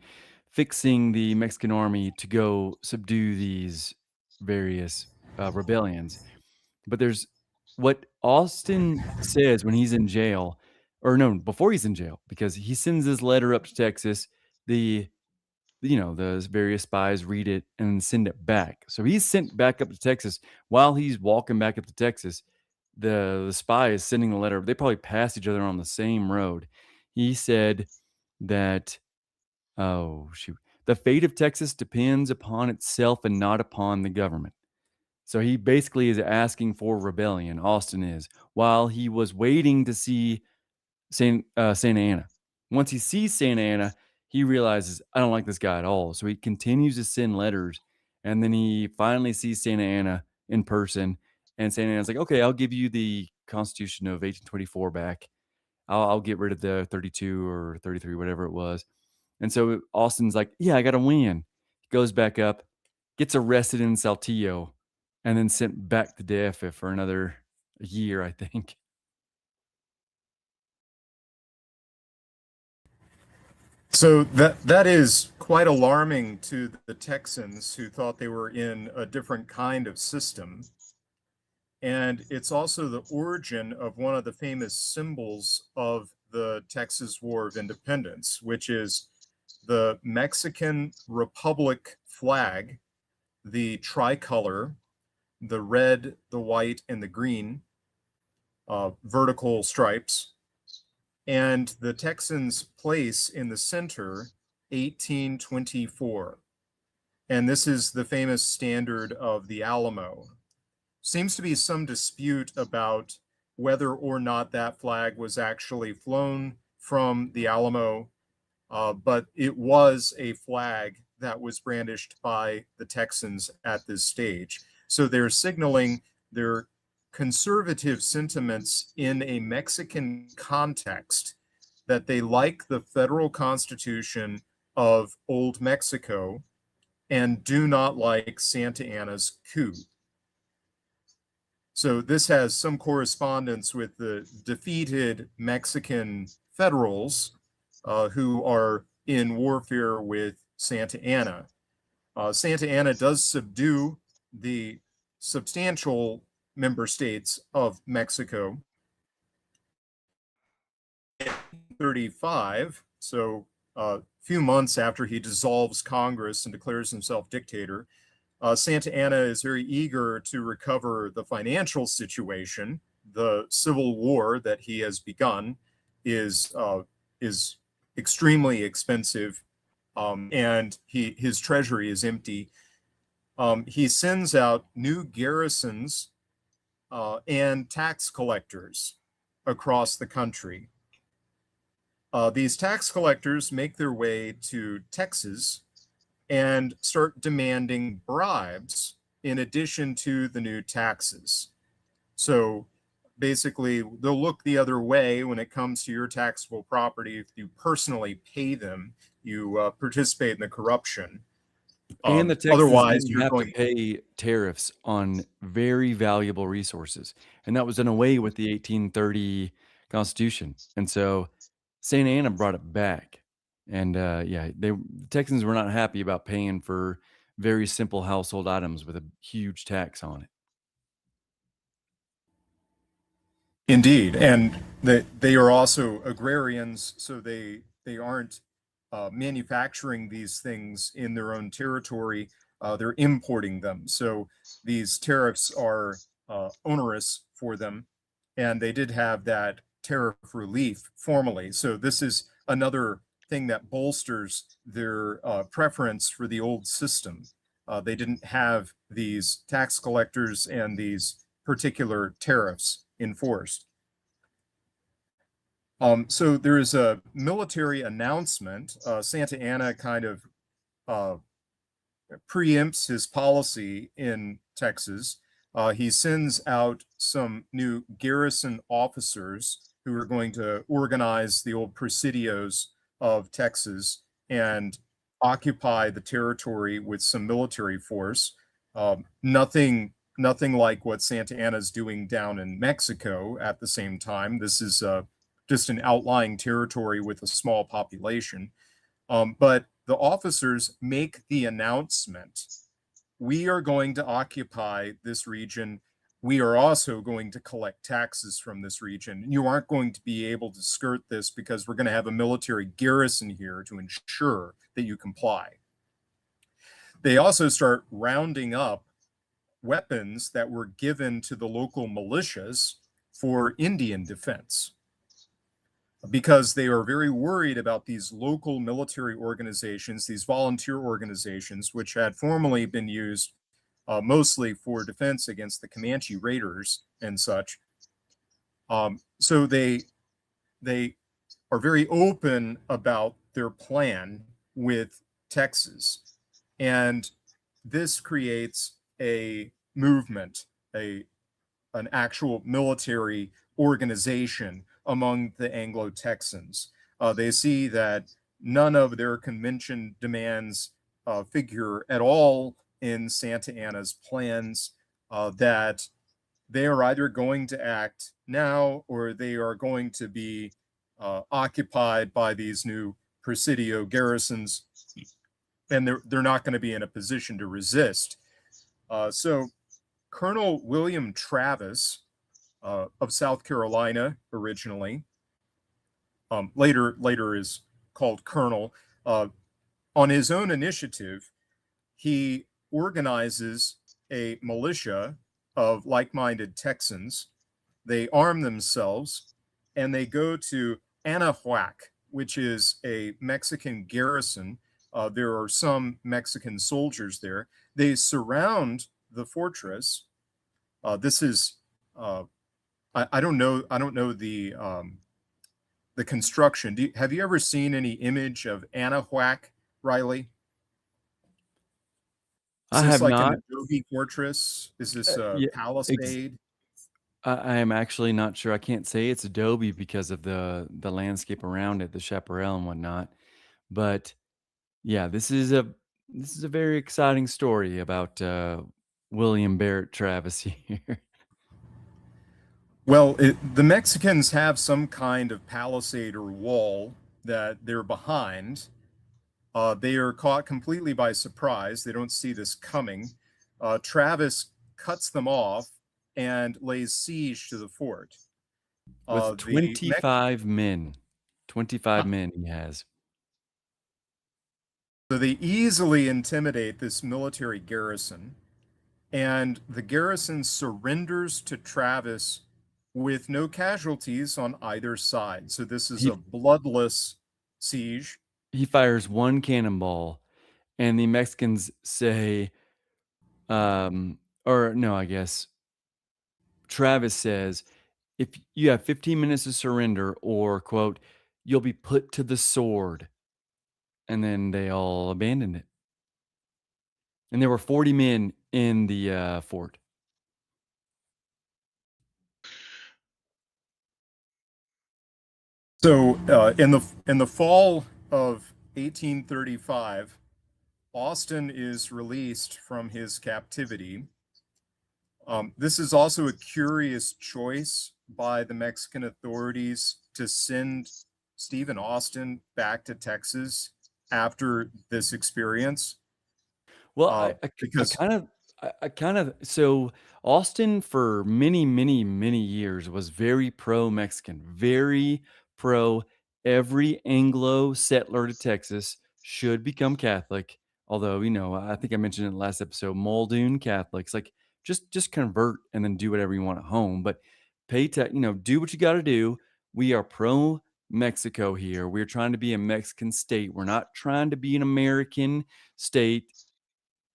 fixing the Mexican army to go subdue these various rebellions. But there's what Austin says when he's in jail, or no, before he's in jail, because he sends this letter up to Texas. The the various spies read it and send it back. So he's sent back up to Texas. While he's walking back up to Texas, the spy is sending the letter. They probably passed each other on the same road. He said that, oh shoot, the fate of Texas depends upon itself and not upon the government. So he basically is asking for rebellion. Austin is, while he was waiting to see Santa Anna. Once he sees Santa Anna, he realizes, I don't like this guy at all. So he continues to send letters. And then he finally sees Santa Anna in person. And Santa Anna's like, okay, I'll give you the Constitution of 1824 back. I'll get rid of the 32 or 33, whatever it was. And so Austin's like, yeah, I got to win. He goes back up, gets arrested in Saltillo, and then sent back to DF for another year, I think. So that is quite alarming to the Texans, who thought they were in a different kind of system. And it's also the origin of one of the famous symbols of the Texas War of Independence, which is the Mexican Republic flag, the tricolor, the red, the white, and the green vertical stripes, and the Texans' place in the center, 1824. And this is the famous standard of the Alamo. Seems to be some dispute about whether or not that flag was actually flown from the Alamo, but it was a flag that was brandished by the Texans at this stage. So they're signaling their conservative sentiments in a Mexican context, that they like the federal constitution of Old Mexico and do not like Santa Anna's coup. So this has some correspondence with the defeated Mexican federals who are in warfare with Santa Anna. Santa Anna does subdue the substantial member states of Mexico. 1835, so a few months after he dissolves Congress and declares himself dictator, Santa Anna is very eager to recover the financial situation. The civil war that he has begun is extremely expensive, and his treasury is empty. He sends out new garrisons and tax collectors across the country. These tax collectors make their way to Texas and start demanding bribes in addition to the new taxes. So basically, they'll look the other way when it comes to your taxable property. If you personally pay them, you participate in the corruption. And the Texans Otherwise, didn't you're have to going. pay tariffs on very valuable resources, and that was done away with the 1830 Constitution. And so Santa Anna brought it back, and the Texans were not happy about paying for very simple household items with a huge tax on it. Indeed, and they are also agrarians, so they aren't manufacturing these things in their own territory. They're importing them, so these tariffs are onerous for them, and they did have that tariff relief formally. So this is another thing that bolsters their preference for the old system. They didn't have these tax collectors and these particular tariffs enforced. So there is a military announcement. Santa Anna kind of preempts his policy in Texas. He sends out some new garrison officers who are going to organize the old presidios of Texas and occupy the territory with some military force. Nothing like what Santa Anna is doing down in Mexico at the same time. This is just an outlying territory with a small population. But the officers make the announcement, we are going to occupy this region. We are also going to collect taxes from this region. You aren't going to be able to skirt this because we're going to have a military garrison here to ensure that you comply. They also start rounding up weapons that were given to the local militias for Indian defense, because they are very worried about these local military organizations, these volunteer organizations, which had formerly been used mostly for defense against the Comanche raiders and such. So they are very open about their plan with Texas. And this creates a movement, an actual military organization among the Anglo-Texans. They see that none of their convention demands figure at all in Santa Anna's plans, that they are either going to act now or they are going to be occupied by these new presidio garrisons, and they're not going to be in a position to resist. So Colonel William Travis, of South Carolina originally, later is called Colonel, on his own initiative, he organizes a militia of like-minded Texans. They arm themselves and they go to Anahuac, which is a Mexican garrison. There are some Mexican soldiers there. They surround the fortress. This is I don't know the construction. Have you ever seen any image of Anahuac, Riley? Is I this have like not. an adobe fortress? Is this a Yeah, palisade? I am actually not sure. I can't say it's Adobe because of the landscape around it, the chaparral and whatnot. But yeah, this is a very exciting story about William Barrett Travis here. Well, the Mexicans have some kind of palisade or wall that they're behind. They are caught completely by surprise. They don't see this coming. Travis cuts them off and lays siege to the fort. With The 25 men. 25 men he has. So they easily intimidate this military garrison, and the garrison surrenders to Travis with no casualties on either side. So this is He a bloodless siege. he fires one cannonball, and the Mexicans say, or no, I guess Travis says, if you have 15 minutes to surrender, or quote, you'll be put to the sword. And then they all abandoned it. And there were 40 men in the fort. So in the fall of 1835, Austin is released from his captivity. This is also a curious choice by the Mexican authorities to send Stephen Austin back to Texas after this experience. Well, Because I kind of, so Austin for many, many, many years was very pro Mexican, very pro every Anglo settler to Texas should become Catholic. Although, I think I mentioned in the last episode, Muldoon Catholics, like just convert and then do whatever you want at home. But do what you got to do. We are pro Mexico here. We're trying to be a Mexican state. We're not trying to be an American state,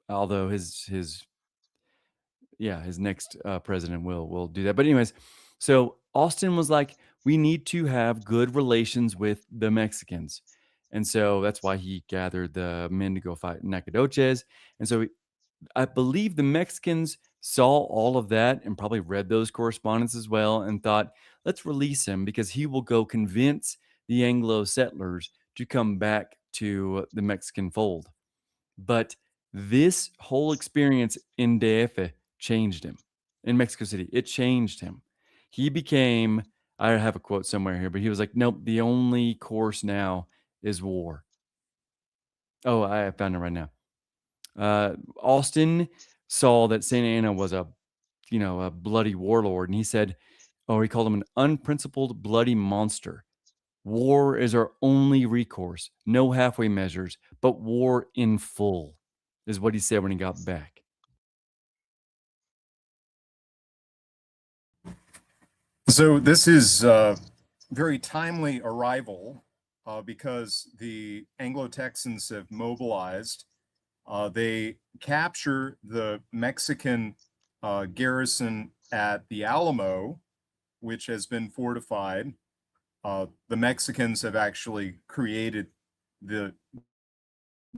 although his next president will do that. But anyways, so Austin was like, we need to have good relations with the Mexicans, and so that's why he gathered the men to go fight Nacogdoches. And so I believe the Mexicans saw all of that and probably read those correspondence as well and thought, let's release him because he will go convince the Anglo settlers to come back to the Mexican fold. But this whole experience in DF changed him. In Mexico City, it changed him. He became, I have a quote somewhere here, but he was like, nope, the only course now is war. Oh, I found it right now. Austin saw that Santa Anna was a bloody warlord, and he said, he called him an unprincipled, bloody monster. War is our only recourse. No halfway measures, but war in full, is what he said when he got back. So this is a very timely arrival because the Anglo-Texans have mobilized. They capture the Mexican garrison at the Alamo, which has been fortified. The Mexicans have actually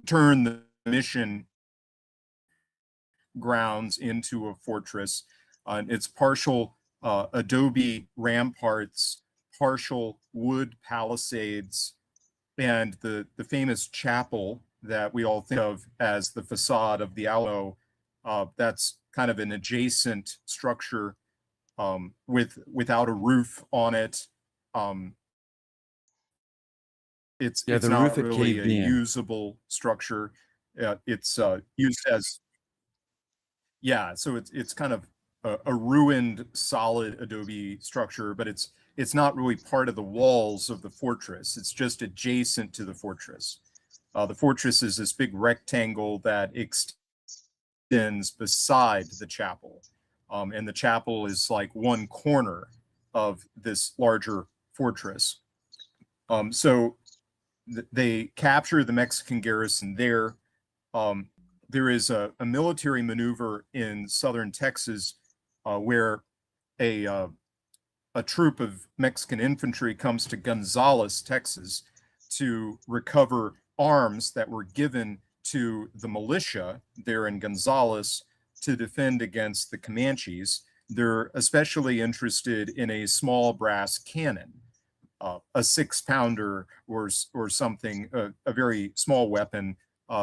turned the mission grounds into a fortress. It's partial adobe ramparts, partial wood palisades, and the famous chapel that we all think of as the facade of the Alamo. That's kind of an adjacent structure without a roof on it. It's Yeah, the not roof had really a caved in. usable structure. It's used as so it's kind of a ruined solid adobe structure, but it's not really part of the walls of the fortress. It's just adjacent to the fortress. The fortress is this big rectangle that extends beside the chapel, and the chapel is like one corner of this larger fortress. So they capture the Mexican garrison there. There is a military maneuver in southern Texas where a troop of Mexican infantry comes to Gonzales, Texas, to recover arms that were given to the militia there in Gonzales to defend against the Comanches. They're especially interested in a small brass cannon, a 6-pounder or something, a very small weapon,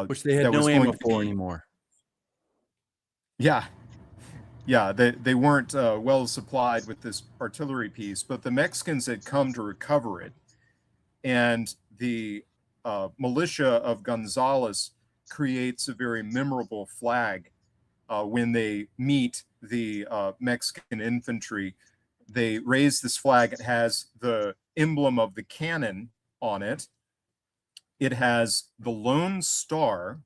Which they had that no was ammo going to for be. anymore. Yeah, they weren't well supplied with this artillery piece, but the Mexicans had come to recover it, and the militia of Gonzales creates a very memorable flag when they meet the Mexican infantry. They raise this flag. It has the emblem of the cannon on it. It has the Lone Star,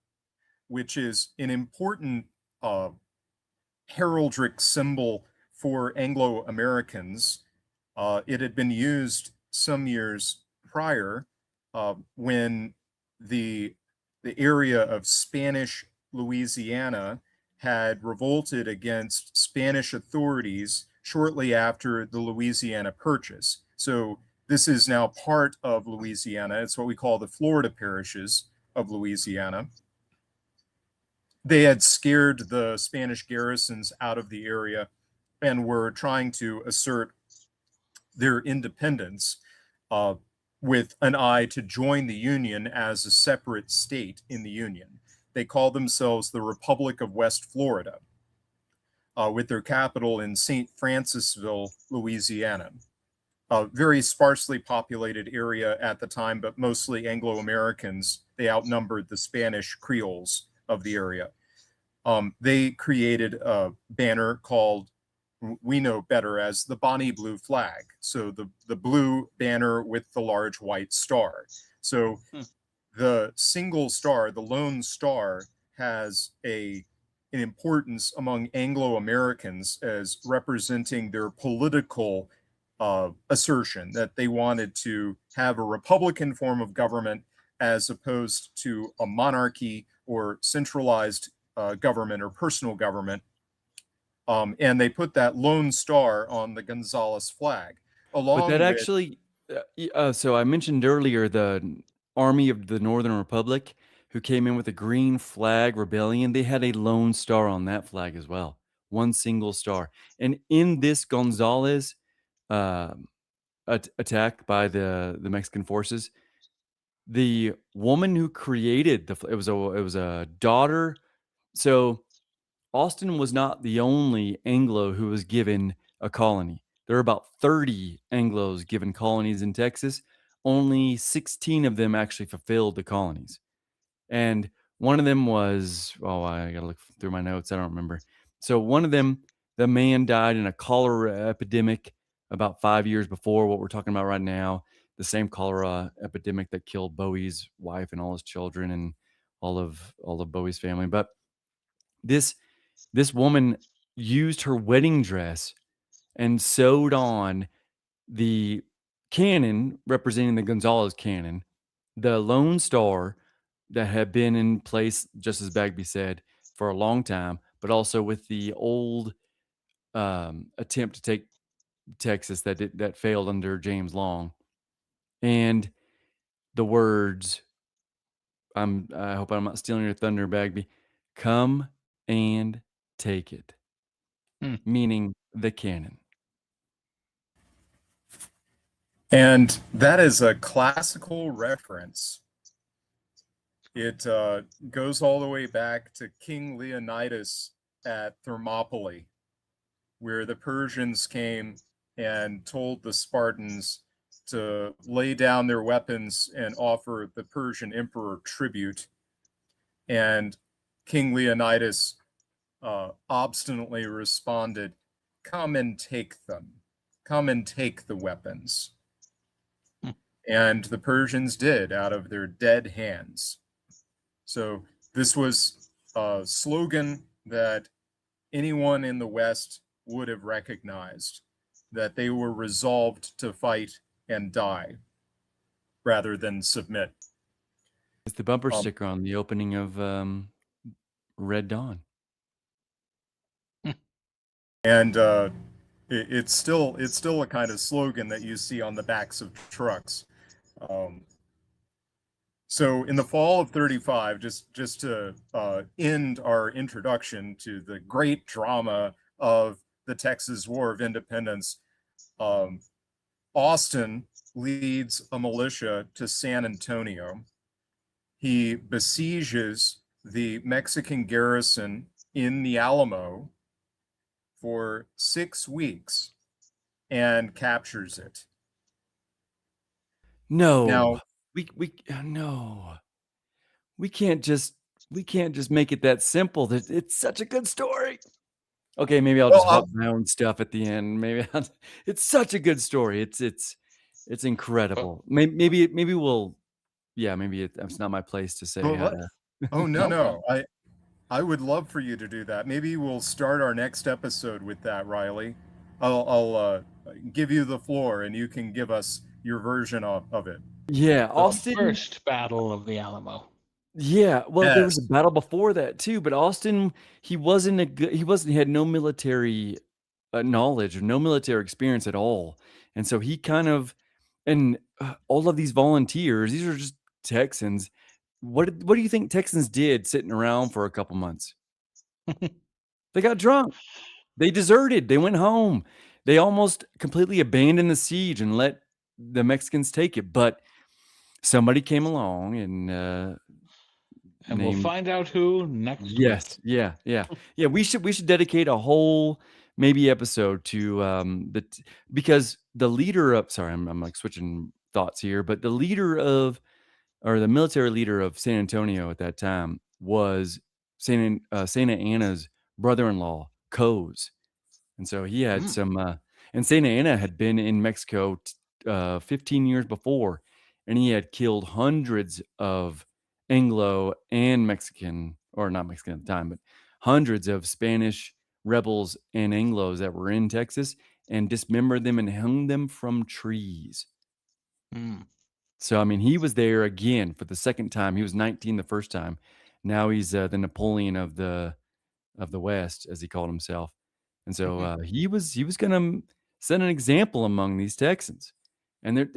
which is an important heraldic symbol for Anglo-Americans. It had been used some years prior when the area of Spanish Louisiana had revolted against Spanish authorities shortly after the Louisiana Purchase. So this is now part of Louisiana. It's what we call the Florida parishes of Louisiana. They had scared the Spanish garrisons out of the area and were trying to assert their independence with an eye to join the Union as a separate state in the Union. They called themselves the Republic of West Florida, with their capital in St. Francisville, Louisiana. A very sparsely populated area at the time, but mostly Anglo-Americans. They outnumbered the Spanish Creoles of the area. They created a banner called, we know better as the Bonnie Blue flag. So the blue banner with the large white star. So the single star, the Lone Star, has an importance among Anglo-Americans as representing their political assertion that they wanted to have a republican form of government as opposed to a monarchy or centralized government or personal government. And they put that Lone Star on the Gonzales flag, along But that with actually, so I mentioned earlier the Army of the Northern Republic who came in with a green flag rebellion. They had a lone star on that flag as well, one single star. And in this Gonzales attack by the Mexican forces, the woman who created it was a daughter. So Austin was not the only Anglo who was given a colony. There are about 30 Anglos given colonies in Texas. Only 16 of them actually fulfilled the colonies. And one of them was, oh, I got to look through my notes. I don't remember. So one of them, the man died in a cholera epidemic about 5 years before what we're talking about right now. The same cholera epidemic that killed Bowie's wife and all his children and all of Bowie's family. But this woman used her wedding dress and sewed on the cannon representing the Gonzales cannon, the Lone Star that had been in place, just as Bagby said, for a long time, but also with the old attempt to take Texas that failed under James Long, and the words, I hope I'm not stealing your thunder, Bagby, "Come and take it," meaning the cannon. And that is a classical reference. It goes all the way back to King Leonidas at Thermopylae, where the Persians came and told the Spartans to lay down their weapons and offer the Persian emperor tribute. And King Leonidas obstinately responded, "Come and take them. Come and take the weapons." And the Persians did, out of their dead hands. So this was a slogan that anyone in the West would have recognized, that they were resolved to fight and die rather than submit. It's the bumper sticker on the opening of Red Dawn. And it's still a kind of slogan that you see on the backs of trucks. So in the fall of 35, just to end our introduction to the great drama of the Texas War of Independence, Austin leads a militia to San Antonio. He besieges the Mexican garrison in the Alamo for 6 weeks and captures it. No, Now, no, we can't just make it that simple. It's such a good story. Okay, maybe I'll just hop my own stuff at the end. Maybe it's such a good story. It's It's But incredible. Maybe we'll yeah, maybe it's not my place to say Well, how to. oh no, no, no. I would love for you to do that. Maybe we'll start our next episode with that, Riley. I'll give you the floor and you can give us your version of it. Yeah, the Austin. first battle of the Alamo. Yeah, well, there was a Yes. battle before that too, but Austin, he had no military knowledge or no military experience at all, and so he kind of and all of these volunteers, these are just Texans. What do you think Texans did sitting around for a couple months? They got drunk. They deserted. They went home. They almost completely abandoned the siege and let the Mexicans take it. But somebody came along and And we'll named find out who next week. yes, yeah, yeah, yeah. We should dedicate a whole maybe episode to because the leader of sorry, I'm like switching thoughts here, but the leader of or the military leader of San Antonio at that Time was Santa Anna's brother-in-law, Coes. And so he had Mm, some, and Santa Anna had been in Mexico 15 years before, and he had killed hundreds of Anglo and Mexican, or not Mexican at the time, but hundreds of Spanish rebels and Anglos that were in Texas and dismembered them and hung them from trees. mm, So, I mean, he was there again for the second time. He was 19 the first time. Now he's the Napoleon of the West, as he called himself. And so mhm. he was going to set an example among these Texans. And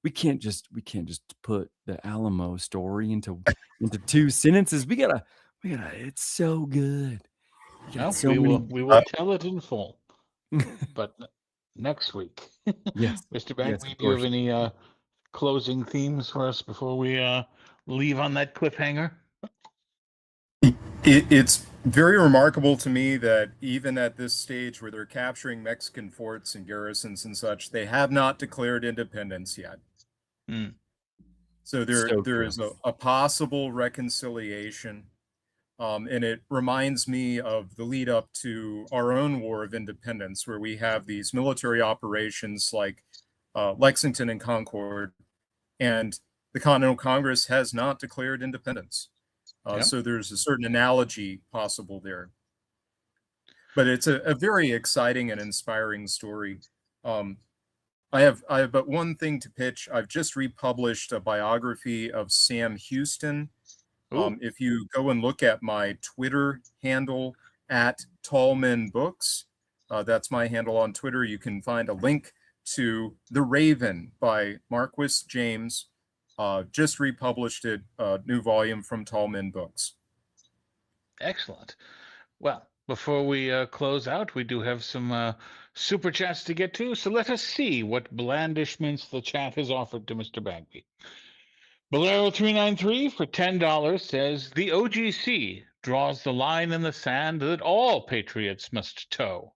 we can't just put the Alamo story into two sentences. We gotta. It's so good. We got Well, so many. we will Uh, tell it in full, but next week. Yes, Mr. yes, Bagby, of do you have course. any closing themes for us before we leave on that cliffhanger? It's very remarkable to me that even at this stage where they're capturing Mexican forts and garrisons and such, they have not declared independence yet. Mm, So So there true. is a possible reconciliation. And it reminds me of the lead up to our own War of Independence, where we have these military operations like Lexington and Concord, and the Continental Congress has not declared independence. yeah. So there's a certain analogy possible there. But it's a very exciting and inspiring story. Um, I have but one thing to pitch. I've just republished a biography of Sam Houston. Ooh. If you go and look at my Twitter handle at Tallman Books, that's my handle on Twitter. You can find a link to The Raven by Marquis James. Just republished it, a new volume from Tallman Books. Excellent. Well, before we close out, we do have some super chats to get to. So let us see what blandishments the chat has offered to Mr. Bagby. Bolero393 for $10 says the OGC draws the line in the sand that all patriots must toe.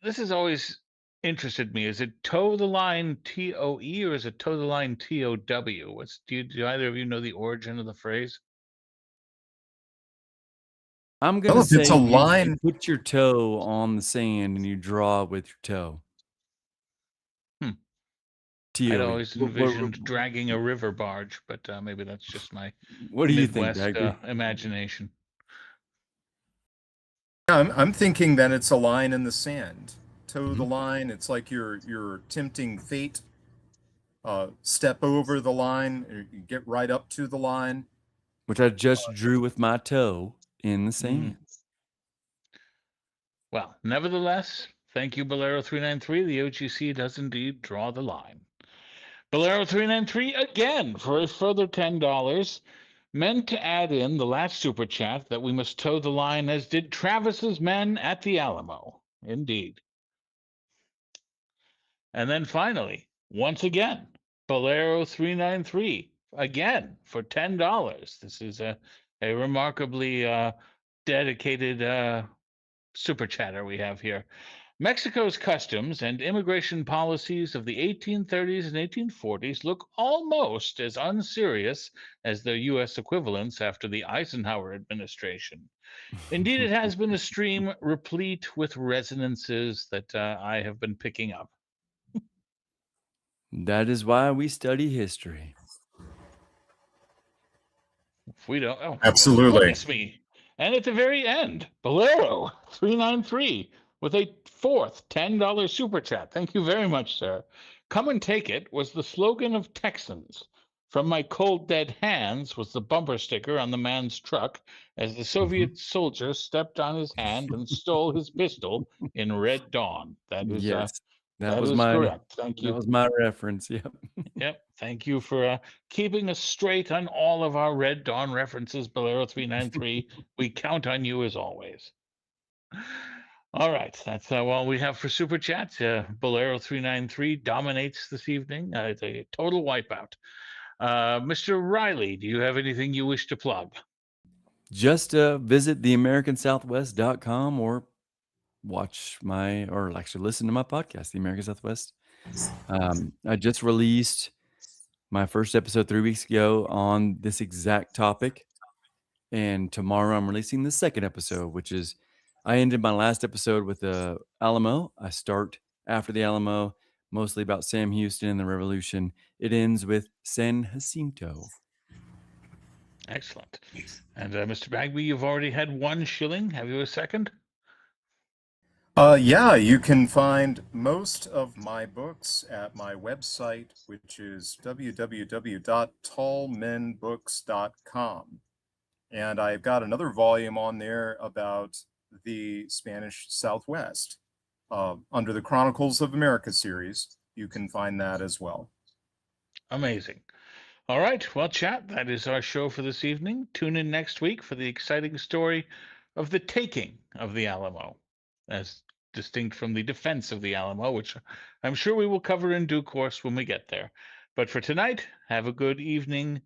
This has always interested me. Is it toe the line TOE or is it toe the line TOW? Do either of you know the origin of the phrase? I'm gonna Well, if say it's a you line, put your toe on the sand and you draw with your toe. Hmm. I'd TOE. always envisioned dragging a river barge, but maybe that's just my What do you think, Midwest Bagby? imagination. I'm thinking that it's a line in the sand. Toe the Mhm. line. It's like you're tempting fate. Step over the line, or you get right up to the line. Which I just drew with my toe in the Mm. sand. Well, nevertheless, thank you, Bolero393. The OGC does indeed draw the line. Bolero393 again for a further $10. Meant to add in the last super chat that we must toe the line as did Travis's men at the Alamo. Indeed. And then finally, once again, Bolero393 again for $10. This is a remarkably dedicated super chatter we have here. Mexico's customs and immigration policies of the 1830s and 1840s look almost as unserious as their U.S. equivalents after the Eisenhower administration. Indeed, it has been a stream replete with resonances that I have been picking up. That is why we study history. If we don't, oh, Absolutely. goodness me. And at the very end, Bolero 393 with a fourth $10 super chat. Thank you very much, sir. Come and take it was the slogan of Texans. From my cold dead hands was the bumper sticker on the man's truck as the Soviet soldier stepped on his hand and stole his pistol in Red Dawn. That is Yes, that is correct. Thank that you. was my reference. Yep. Yep. Thank you for keeping us straight on all of our Red Dawn references, Bolero 393. We count on you as always. All right. That's all we have for Super Chats. Bolero 393 dominates this evening. It's a total wipeout. Mr. Riley, do you have anything you wish to plug? Just visit theamericans.southwest.com or watch or actually listen to my podcast, The American Southwest. I just released my first episode 3 weeks ago on this exact topic. And tomorrow I'm releasing the second episode, which is I ended my last episode with the Alamo. I start after the Alamo, mostly about Sam Houston and the Revolution. It ends with San Jacinto. Excellent. And Mr. Bagby, you've already had 1 shilling. Have you a second? Yeah, you can find most of my books at my website, which is www.tallmenbooks.com. And I've got another volume on there about the Spanish Southwest under the Chronicles of America series. You can find that as well. Amazing. All right. Well, chat, that is our show for this evening. Tune in next week for the exciting story of the taking of the Alamo, as distinct from the defense of the Alamo, which I'm sure we will cover in due course when we get there. But for tonight, have a good evening.